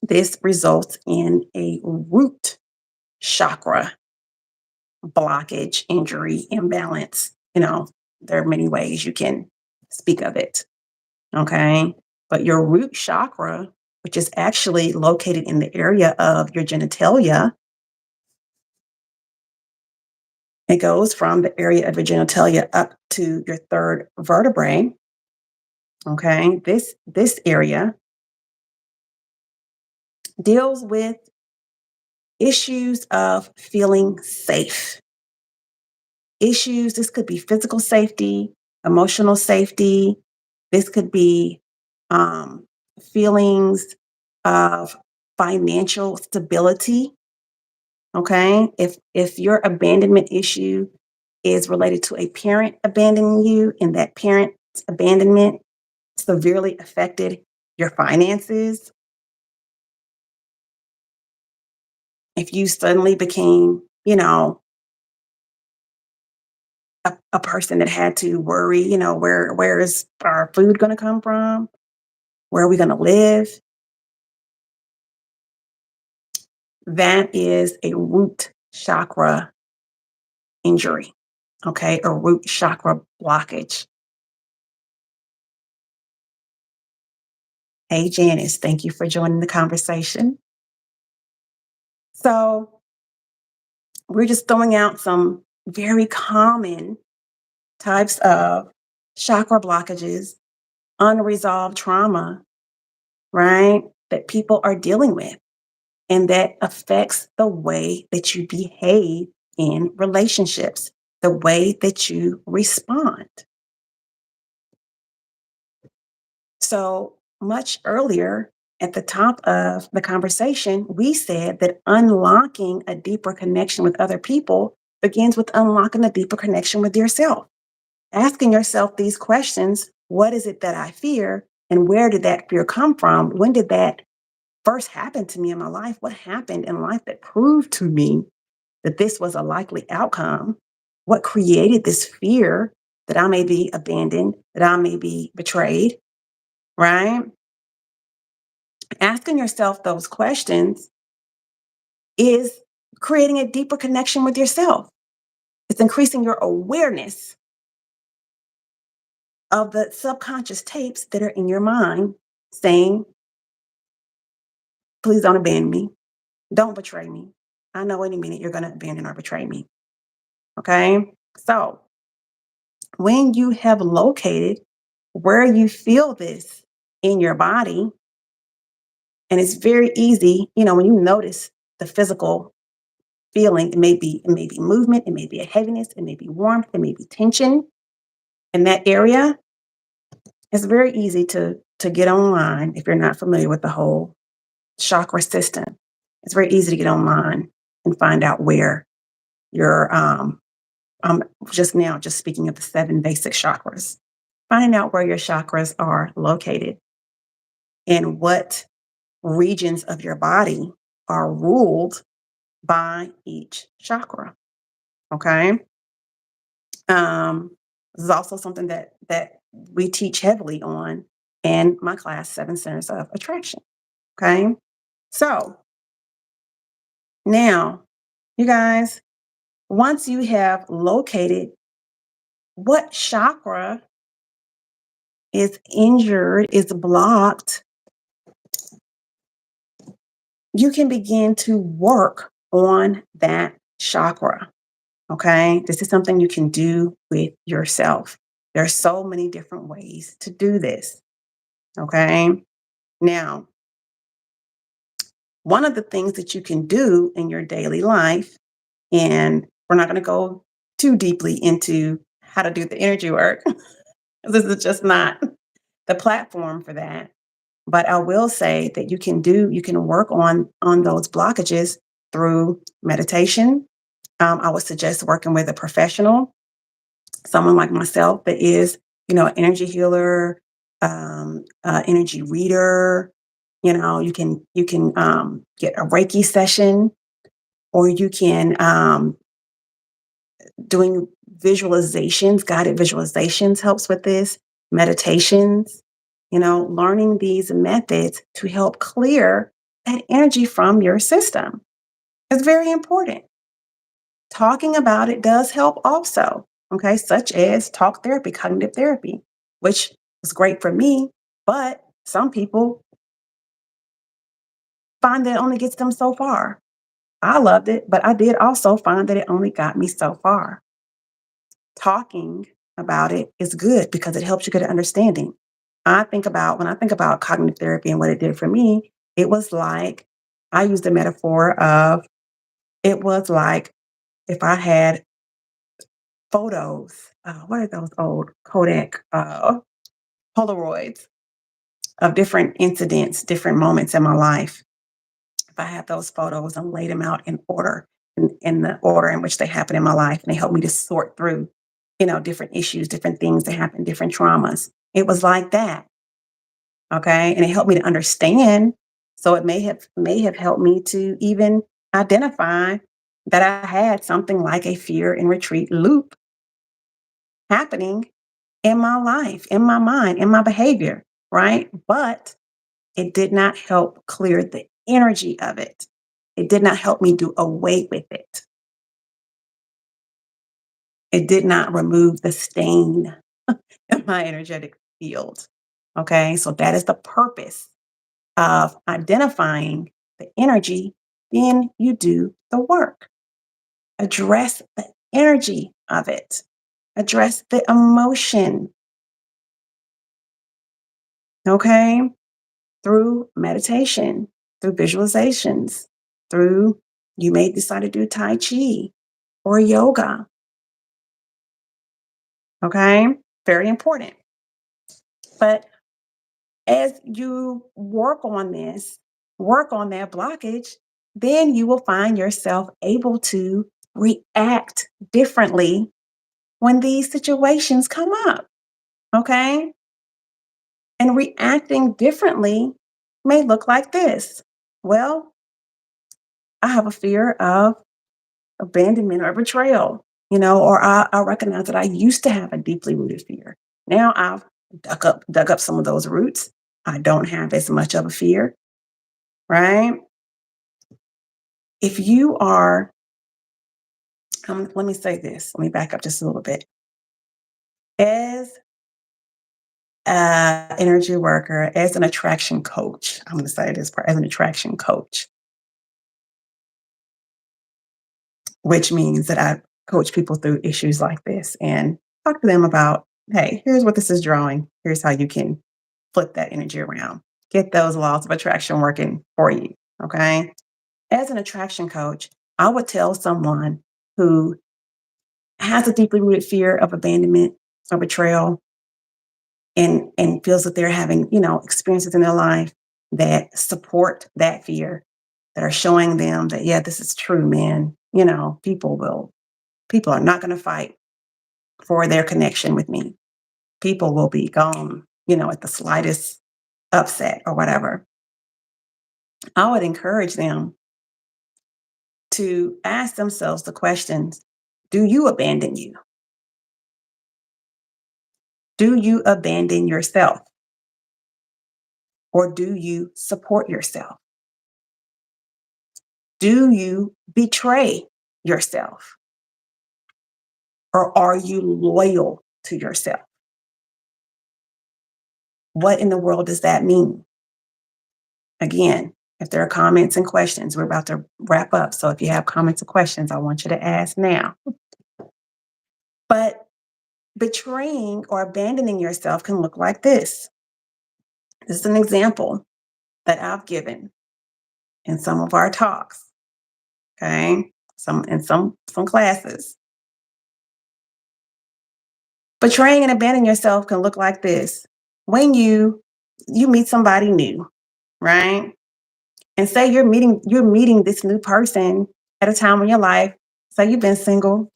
this results in a root chakra blockage, injury, imbalance. There are many ways you can speak of it. Okay. But your root chakra, which is actually located in the area of your genitalia, it goes from the area of your genitalia up to your third vertebrae. Okay. This area deals with issues of feeling safe. Issues, this could be physical safety, emotional safety. This could be um, feelings of financial stability. Okay. If your abandonment issue is related to a parent abandoning you and that parent's abandonment severely affected your finances, if you suddenly became, a person that had to worry, where is our food going to come from? Where are we going to live? That is a root chakra injury, okay, a root chakra blockage. Hey, Janice, thank you for joining the conversation. So, we're just throwing out some very common types of chakra blockages, unresolved trauma, right, that people are dealing with. And that affects the way that you behave in relationships, the way that you respond. So, much earlier at the top of the conversation, we said that unlocking a deeper connection with other people begins with unlocking a deeper connection with yourself. Asking yourself these questions: what is it that I fear? And where did that fear come from? When did that first happen to me in my life? What happened in life that proved to me that this was a likely outcome? What created this fear that I may be abandoned, that I may be betrayed, right? Asking yourself those questions is creating a deeper connection with yourself. It's increasing your awareness of the subconscious tapes that are in your mind saying, please don't abandon me. Don't betray me. I know any minute you're going to abandon or betray me. Okay. So when you have located where you feel this in your body, and it's very easy, when you notice the physical feeling, it may be movement, it may be a heaviness, it may be warmth, it may be tension in that area. It's very easy to get online if you're not familiar with the whole chakra system. It's very easy to get online and find out where your I'm just speaking of the seven basic chakras, finding out where your chakras are located and what regions of your body are ruled by each chakra. Okay. This is also something that we teach heavily on in my class, Seven Centers of Attraction. Okay. So now, you guys, once you have located what chakra is injured, is blocked, you can begin to work on that chakra. Okay. This is something you can do with yourself. There are so many different ways to do this. Okay. Now, One of the things that you can do in your daily life, and we're not going to go too deeply into how to do the energy work. This is just not the platform for that. But I will say that you can work on those blockages through meditation. I would suggest working with a professional, someone like myself that is, an energy healer, energy reader. You can get a Reiki session, or you can doing visualizations, guided visualizations helps with this, meditations, learning these methods to help clear that energy from your system. It's very important. Talking about it does help also, okay, such as talk therapy, cognitive therapy, which was great for me, but some people find that it only gets them so far. I loved it, but I did also find that it only got me so far. Talking about it is good because it helps you get an understanding. When I think about cognitive therapy and what it did for me, it was like I use the metaphor of it was like if I had photos, what are those old Kodak Polaroids of different incidents, different moments in my life. If I had those photos and laid them out in order, in the order in which they happened in my life, and they helped me to sort through, different issues, different things that happened, different traumas. It was like that. Okay. And it helped me to understand. So it may have helped me to even identify that I had something like a fear and retreat loop happening in my life, in my mind, in my behavior, right? But it did not help clear the energy of it. It did not help me do away with it. It did not remove the stain in my energetic field. Okay, so that is the purpose of identifying the energy. Then you do the work. Address the energy of it, address the emotion. Okay, through meditation, through visualizations, through you may decide to do Tai Chi or yoga. Okay, very important. But as you work on that blockage, then you will find yourself able to react differently when these situations come up. Okay, and reacting differently may look like this. Well, I have a fear of abandonment or betrayal, or I recognize that I used to have a deeply rooted fear. Now I've dug up some of those roots. I don't have as much of a fear, right? If you are, let me say this, let me back up just a little bit. As an energy worker, as an attraction coach, I'm going to say this part, as an attraction coach, which means that I coach people through issues like this and talk to them about, hey, here's what this is drawing. Here's how you can flip that energy around. Get those laws of attraction working for you. Okay. As an attraction coach, I would tell someone who has a deeply rooted fear of abandonment or betrayal and feels that they're having, experiences in their life that support that fear, that are showing them that, yeah, this is true, man. People are not going to fight for their connection with me. People will be gone, at the slightest upset or whatever. I would encourage them to ask themselves the questions: do you abandon you? Do you abandon yourself? Or do you support yourself? Do you betray yourself? Or are you loyal to yourself? What in the world does that mean? Again, if there are comments and questions, we're about to wrap up. So if you have comments or questions, I want you to ask now. But betraying or abandoning yourself can look like this. This is an example that I've given. in some of our talks, okay? Some classes. Betraying and abandoning yourself can look like this. When you meet somebody new, right? And say you're meeting this new person at a time in your life. Say you've been single,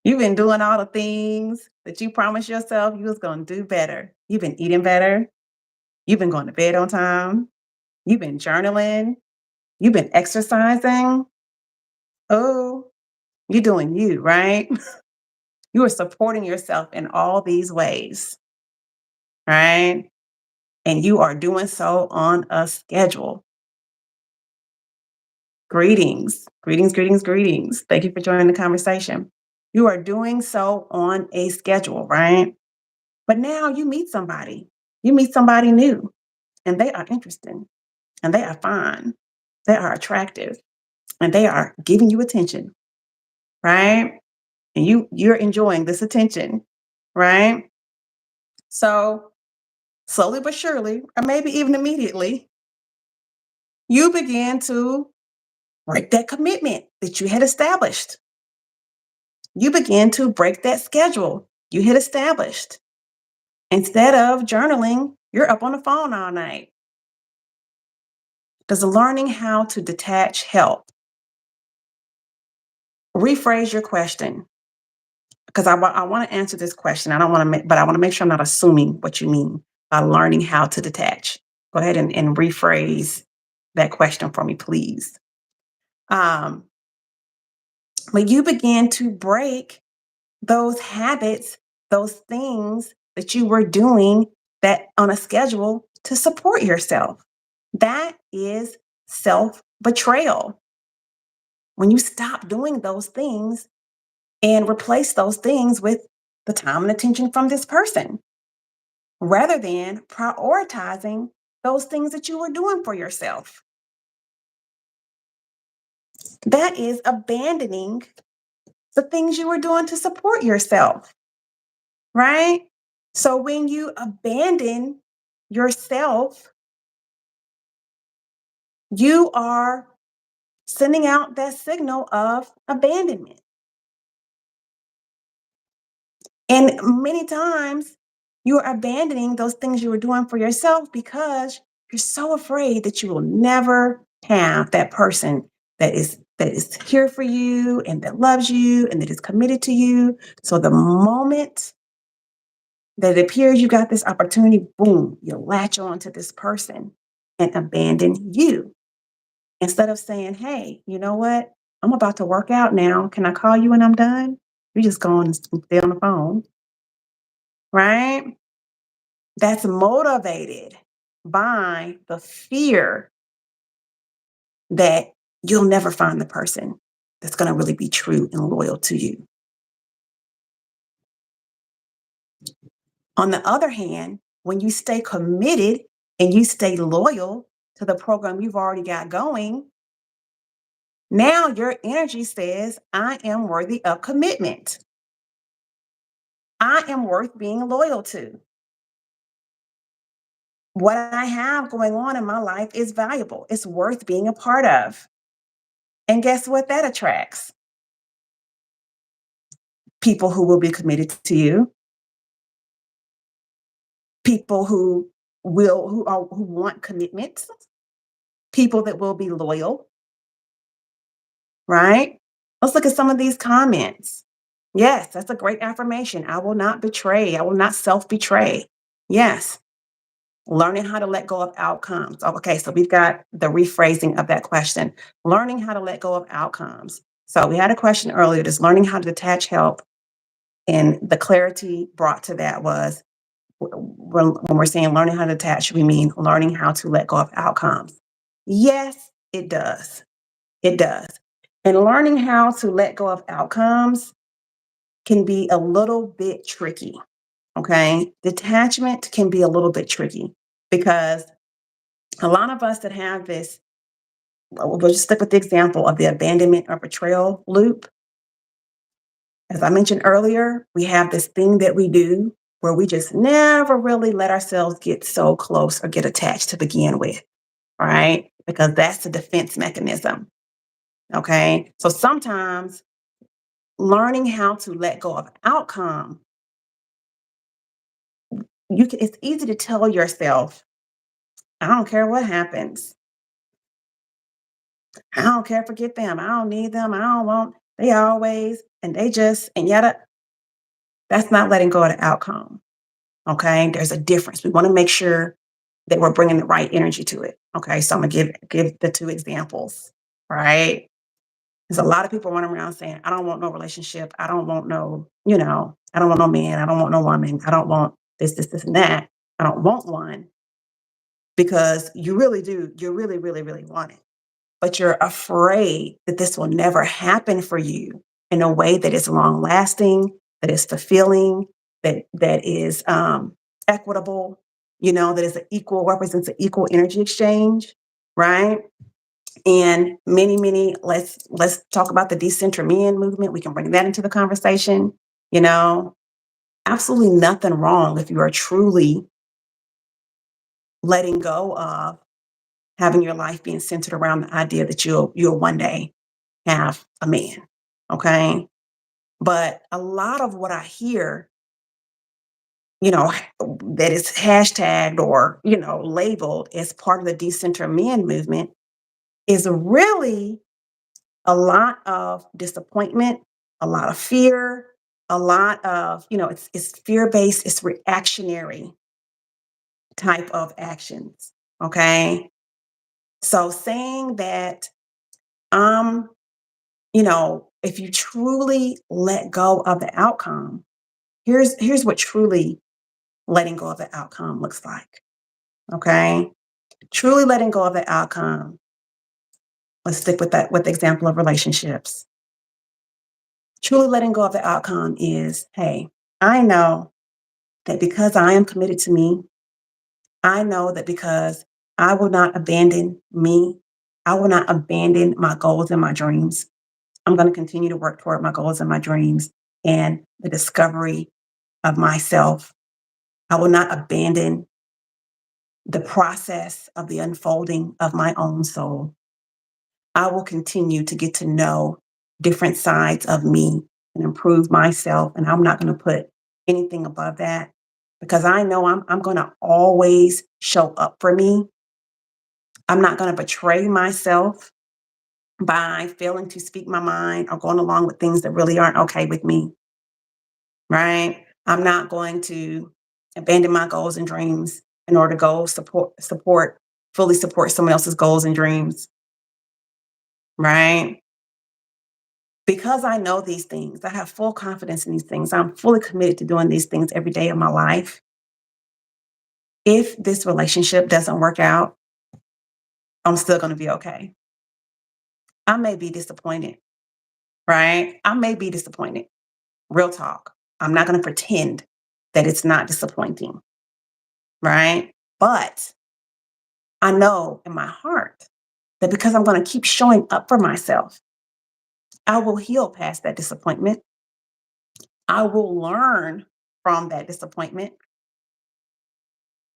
you've been doing all the things that you promised yourself you was gonna do better. You've been eating better, you've been going to bed on time, you've been journaling, you've been exercising. Oh, you're doing you, right? You are supporting yourself in all these ways, right? And you are doing so on a schedule. Greetings, greetings, greetings, greetings. Thank you for joining the conversation. You are doing so on a schedule, right? But now you meet somebody new, and they are interesting, and they are fine, they are attractive, and they are giving you attention, right? And you're enjoying this attention, right? So slowly but surely, or maybe even immediately, you begin to break that commitment that you had established. You begin to break that schedule you had established. Instead of journaling, you're up on the phone all night. Does learning how to detach help? Rephrase your question because I want to answer this question. I don't want to make, but I want to make sure I'm not assuming what you mean by learning how to detach. Go ahead and rephrase that question for me, please. Um, when you begin to break those habits, those things that you were doing that on a schedule to support yourself. That is self betrayal. When you stop doing those things and replace those things with the time and attention from this person, rather than prioritizing those things that you were doing for yourself. That is abandoning the things you were doing to support yourself, right? So when you abandon yourself, you are sending out that signal of abandonment. And many times you are abandoning those things you were doing for yourself because you're so afraid that you will never have that person that is here for you and that loves you and that is committed to you. So the moment that it appears you got this opportunity, boom, you latch on to this person and abandon you. Instead of saying, hey, you know what? I'm about to work out now. Can I call you when I'm done? You just go on and stay on the phone, right? That's motivated by the fear that you'll never find the person that's going to really be true and loyal to you. On the other hand, when you stay committed and you stay loyal to the program you've already got going, now your energy says, I am worthy of commitment. I am worth being loyal to. What I have going on in my life is valuable. It's worth being a part of. And guess what that attracts? People who will be committed to you, people who want commitments, people that will be loyal, right? Let's look at some of these comments. Yes, that's a great affirmation. I will not betray. I will not self betray. Yes. Learning how to let go of outcomes. Oh, okay, so we've got the rephrasing of that question. Learning how to let go of outcomes. So we had a question earlier, does learning how to detach help? And the clarity brought to that was when we're saying learning how to detach, we mean learning how to let go of outcomes. Yes, it does. It does. And learning how to let go of outcomes can be a little bit tricky. Okay. Detachment can be a little bit tricky because a lot of us that have this, we'll just stick with the example of the abandonment or betrayal loop. As I mentioned earlier, we have this thing that we do where we just never really let ourselves get so close or get attached to begin with. right? Because that's the defense mechanism. Okay. So sometimes learning how to let go of outcome, it's easy to tell yourself, I don't care what happens. I don't care, forget them. I don't need them. I don't want, they always, and they just, and yet that's not letting go of the outcome. Okay. There's a difference. We want to make sure that we're bringing the right energy to it. Okay. So I'm going to give the two examples, right? There's a lot of people running around saying, I don't want no relationship. I don't want no, I don't want no man. I don't want no woman. I don't want this, and that. I don't want one because you really do. You really, really, really want it. But you're afraid that this will never happen for you in a way that is long lasting, that is fulfilling, that is equitable, that is an equal, represents an equal energy exchange, right? And many, let's talk about the decentral men movement. We can bring that into the conversation. You know, absolutely nothing wrong if you are truly letting go of having your life being centered around the idea that you'll one day have a man. Okay. But a lot of what I hear, you know, that is hashtagged or, labeled as part of the decentral men movement is really a lot of disappointment, a lot of fear, a lot of, it's fear-based, it's reactionary type of actions. Okay. So saying that, um, if you truly let go of the outcome, here's what truly letting go of the outcome looks like. Okay. Truly letting go of the outcome. Let's stick with the example of relationships. Truly letting go of the outcome is, hey, I know that because I am committed to me, I know that because I will not abandon me, I will not abandon my goals and my dreams. I'm going to continue to work toward my goals and my dreams and the discovery of myself. I will not abandon the process of the unfolding of my own soul. I will continue to get to know different sides of me and improve myself. And I'm not going to put anything above that because I know I'm going to always show up for me. I'm not going to betray myself by failing to speak my mind or going along with things that really aren't okay with me, right? I'm not going to abandon my goals and dreams in order to go fully support someone else's goals and dreams, right? Because I know these things, I have full confidence in these things. I'm fully committed to doing these things every day of my life. If this relationship doesn't work out, I'm still going to be okay. I may be disappointed, right? I may be disappointed. Real talk. I'm not going to pretend that it's not disappointing, right? But I know in my heart that because I'm going to keep showing up for myself, I will heal past that disappointment. I will learn from that disappointment,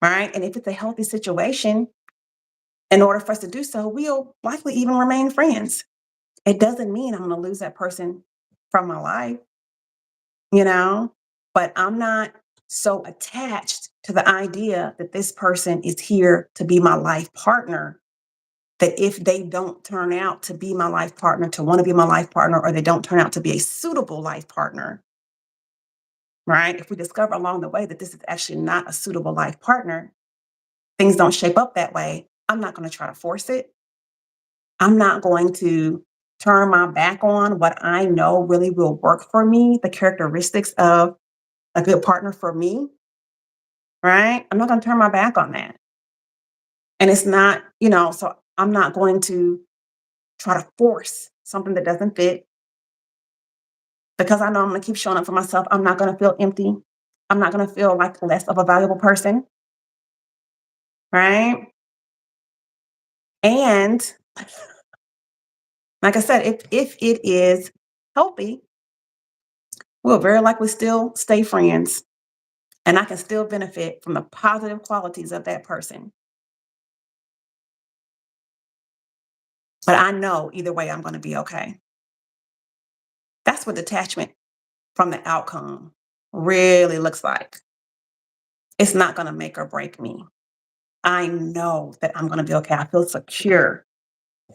right? And if it's a healthy situation, in order for us to do so, we'll likely even remain friends. It doesn't mean I'm going to lose that person from my life, you know, but I'm not so attached to the idea that this person is here to be my life partner that if they don't turn out to be my life partner, to want to be my life partner, or they don't turn out to be a suitable life partner, right? If we discover along the way that this is actually not a suitable life partner, things don't shape up that way, I'm not going to try to force it. I'm not going to turn my back on what I know really will work for me, the characteristics of a good partner for me, right? I'm not going to turn my back on that. And it's not, so I'm not going to try to force something that doesn't fit because I know I'm going to keep showing up for myself. I'm not going to feel empty. I'm not going to feel like less of a valuable person, right? And like I said, if it is healthy, we'll very likely still stay friends and I can still benefit from the positive qualities of that person. but I know either way I'm going to be okay. That's what detachment from the outcome really looks like. It's not going to make or break me. I know that I'm going to be okay. I feel secure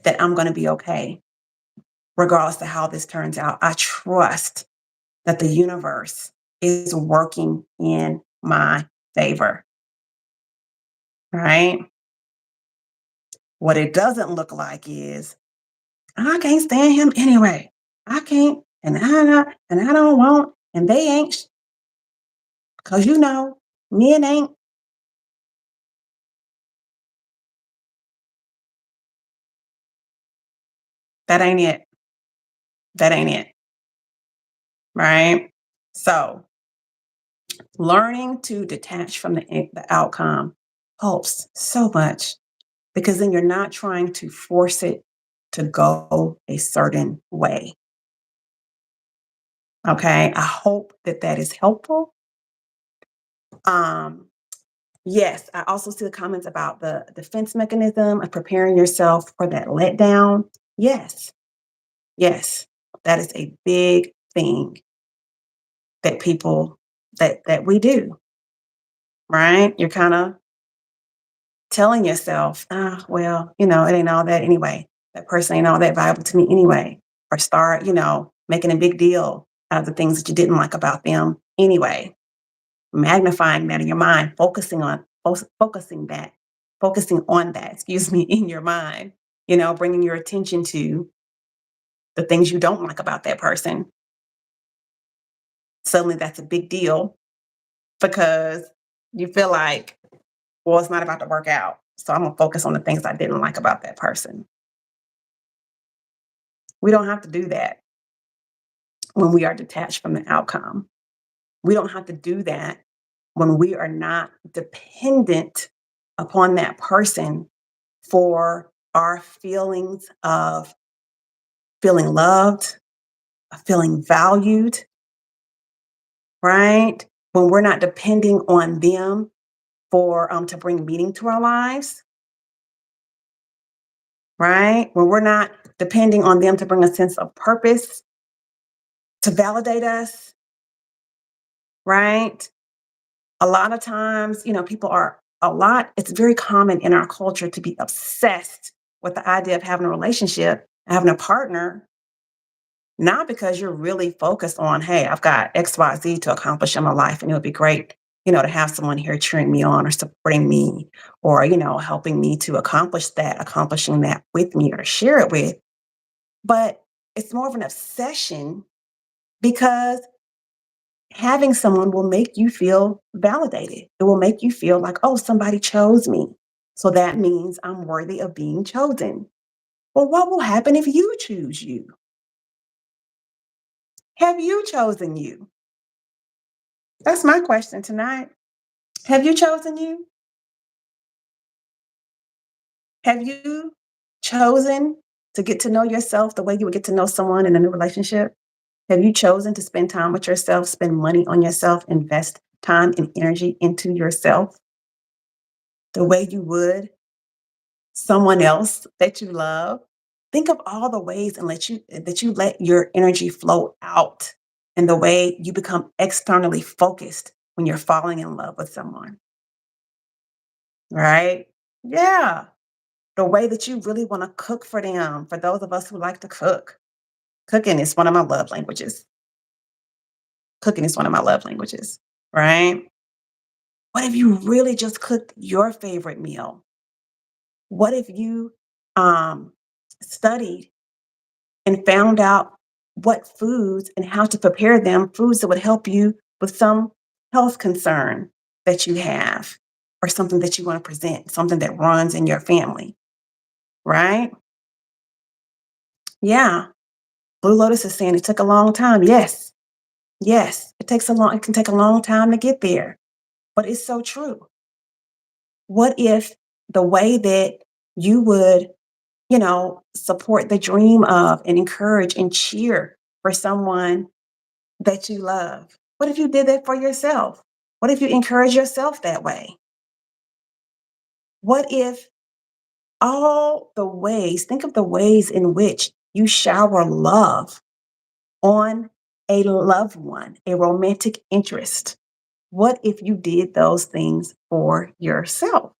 that I'm going to be okay, regardless of how this turns out. I trust that the universe is working in my favor, right? What it doesn't look like is I can't stand him anyway. I can't, and I don't want, and they ain't, because men ain't. That ain't it. That ain't it, right? So learning to detach from the outcome helps so much because then you're not trying to force it to go a certain way. Okay. I hope that that is helpful. Um, yes, I also see the comments about the defense mechanism of preparing yourself for that letdown. Yes, yes, that is a big thing that people that we do, right? You're kind of telling yourself, ah, well, it ain't all that anyway. That person ain't all that valuable to me anyway. Or start, making a big deal out of the things that you didn't like about them anyway. Magnifying that in your mind, focusing on that, excuse me, in your mind, bringing your attention to the things you don't like about that person. Suddenly that's a big deal because you feel like, well, it's not about to work out. So I'm going to focus on the things I didn't like about that person. We don't have to do that when we are detached from the outcome. We don't have to do that when we are not dependent upon that person for our feelings of feeling loved, of feeling valued, right? When we're not depending on them for to bring meaning to our lives, right? When we're not depending on them to bring a sense of purpose, to validate us, right? A lot of times, people are it's very common in our culture to be obsessed with the idea of having a relationship, having a partner, not because you're really focused on, hey, I've got XYZ to accomplish in my life, and it would be great, to have someone here cheering me on or supporting me or, helping me to accomplishing that with me or share it with. But it's more of an obsession because having someone will make you feel validated. It will make you feel like, oh, somebody chose me. So that means I'm worthy of being chosen. Well, what will happen if you choose you? Have you chosen you? That's my question tonight. Have you chosen you? Have you chosen to get to know yourself the way you would get to know someone in a new relationship? Have you chosen to spend time with yourself, spend money on yourself, invest time and energy into yourself the way you would someone else that you love? Think of all the ways and let your energy flow out and the way you become externally focused when you're falling in love with someone, right? Yeah. The way that you really want to cook for them, for those of us who like to cook. Cooking is one of my love languages. Cooking is one of my love languages, right? What if you really just cooked your favorite meal? What if you um, studied and found out what foods and how to prepare them, foods that would help you with some health concern that you have or something that you want to present, something that runs in your family, right? Yeah. Blue Lotus is saying it took a long time. Yes. Yes. It can take a long time to get there, but it's so true. What if the way that you would, support the dream of and encourage and cheer for someone that you love? What if you did that for yourself? What if you encourage yourself that way? What if think of the ways in which you shower love on a loved one, a romantic interest. What if you did those things for yourself?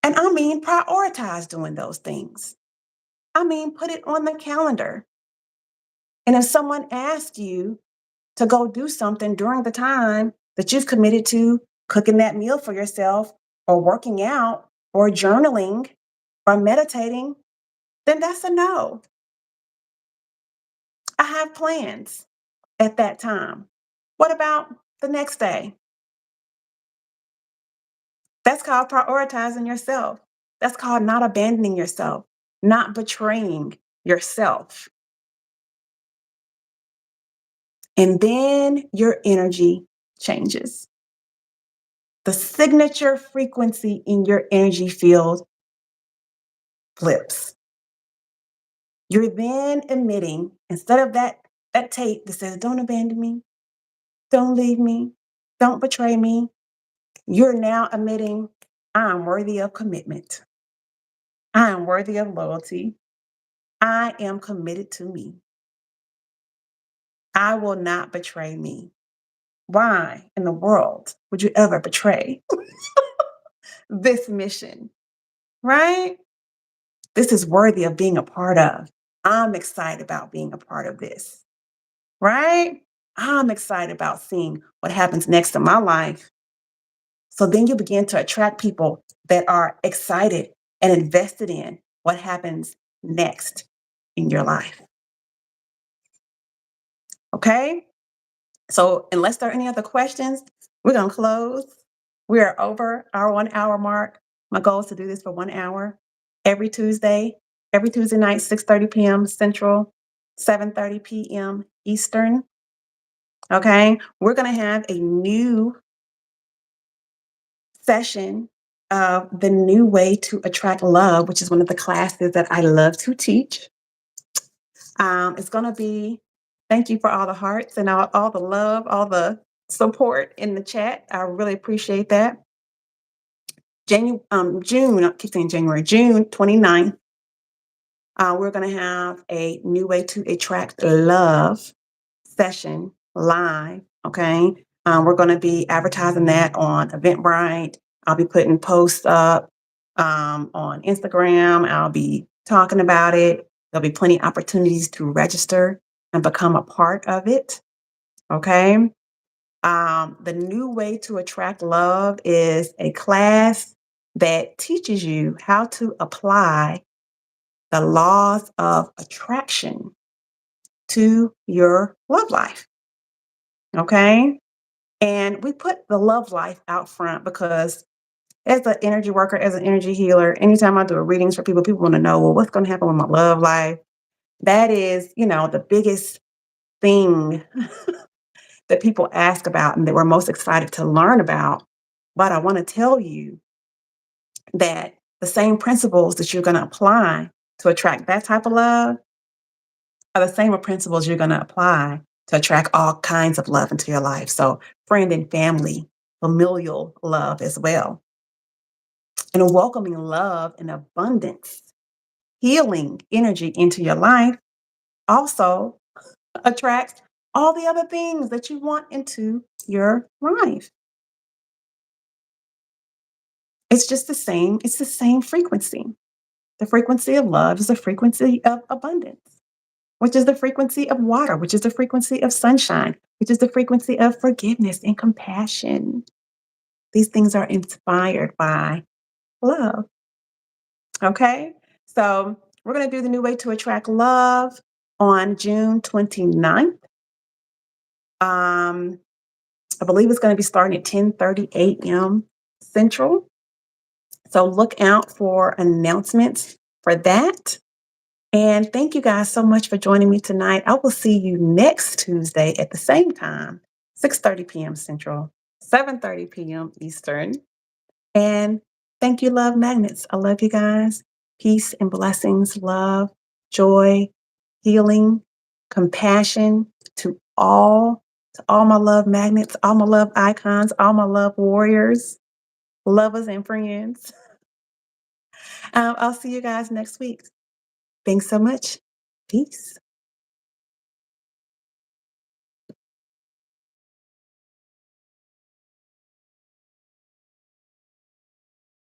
And I mean, prioritize doing those things. I mean, put it on the calendar. And if someone asks you to go do something during the time that you've committed to cooking that meal for yourself or working out or journaling or meditating, then that's a no. I have plans at that time. What about the next day? That's called prioritizing yourself. That's called not abandoning yourself, not betraying yourself. And then your energy changes. The signature frequency in your energy field flips. You're then emitting, instead of that tape that says, don't abandon me, don't leave me, don't betray me, you're now emitting, I'm worthy of commitment. I am worthy of loyalty. I am committed to me. I will not betray me. Why in the world would you ever betray this mission? Right? This is worthy of being a part of. I'm excited about being a part of this. Right? I'm excited about seeing what happens next in my life. So then you begin to attract people that are excited and invested in what happens next in your life. Okay? So, unless there are any other questions, we're going to close. We are over our 1 hour mark. My goal is to do this for 1 hour every Tuesday, every Tuesday night, 6:30 p.m. Central, 7:30 p.m. Eastern. Okay. We're going to have a new session of the new way to attract love, which is one of the classes that I love to teach. It's going to be, thank you for all the hearts and all the love, all the support in the chat. I really appreciate that. June, I keep saying January, June 29th, we're going to have a new way to attract love session live. Okay. We're going to be advertising that on Eventbrite. I'll be putting posts up on Instagram. I'll be talking about it. There'll be plenty of opportunities to register and become a part of it. Okay. The new way to attract love is a class that teaches you how to apply the laws of attraction to your love life. Okay. And we put the love life out front because as an energy worker, as an energy healer, anytime I do readings for people, people want to know, well, what's going to happen with my love life? That is, the biggest thing that people ask about and that we're most excited to learn about. But I want to tell you that the same principles that you're going to apply to attract that type of love are the same principles you're going to apply to attract all kinds of love into your life. So, friend and family, familial love as well. And welcoming love and abundance, healing energy into your life also attracts all the other things that you want into your life. It's the same frequency. The frequency of love is the frequency of abundance, which is the frequency of water, which is the frequency of sunshine, which is the frequency of forgiveness and compassion. These things are inspired by love. Okay. So we're going to do the new way to attract love on June 29th. Um, I believe it's going to be starting at 10:30 a.m. Central. So look out for announcements for that. And thank you guys so much for joining me tonight. I will see you next Tuesday at the same time, 6:30 p.m. Central, 7:30 p.m. Eastern. And thank you, love magnets. I love you guys. Peace and blessings, love, joy, healing, compassion to all my love magnets, all my love icons, all my love warriors, lovers and friends. I'll see you guys next week. Thanks so much. Peace.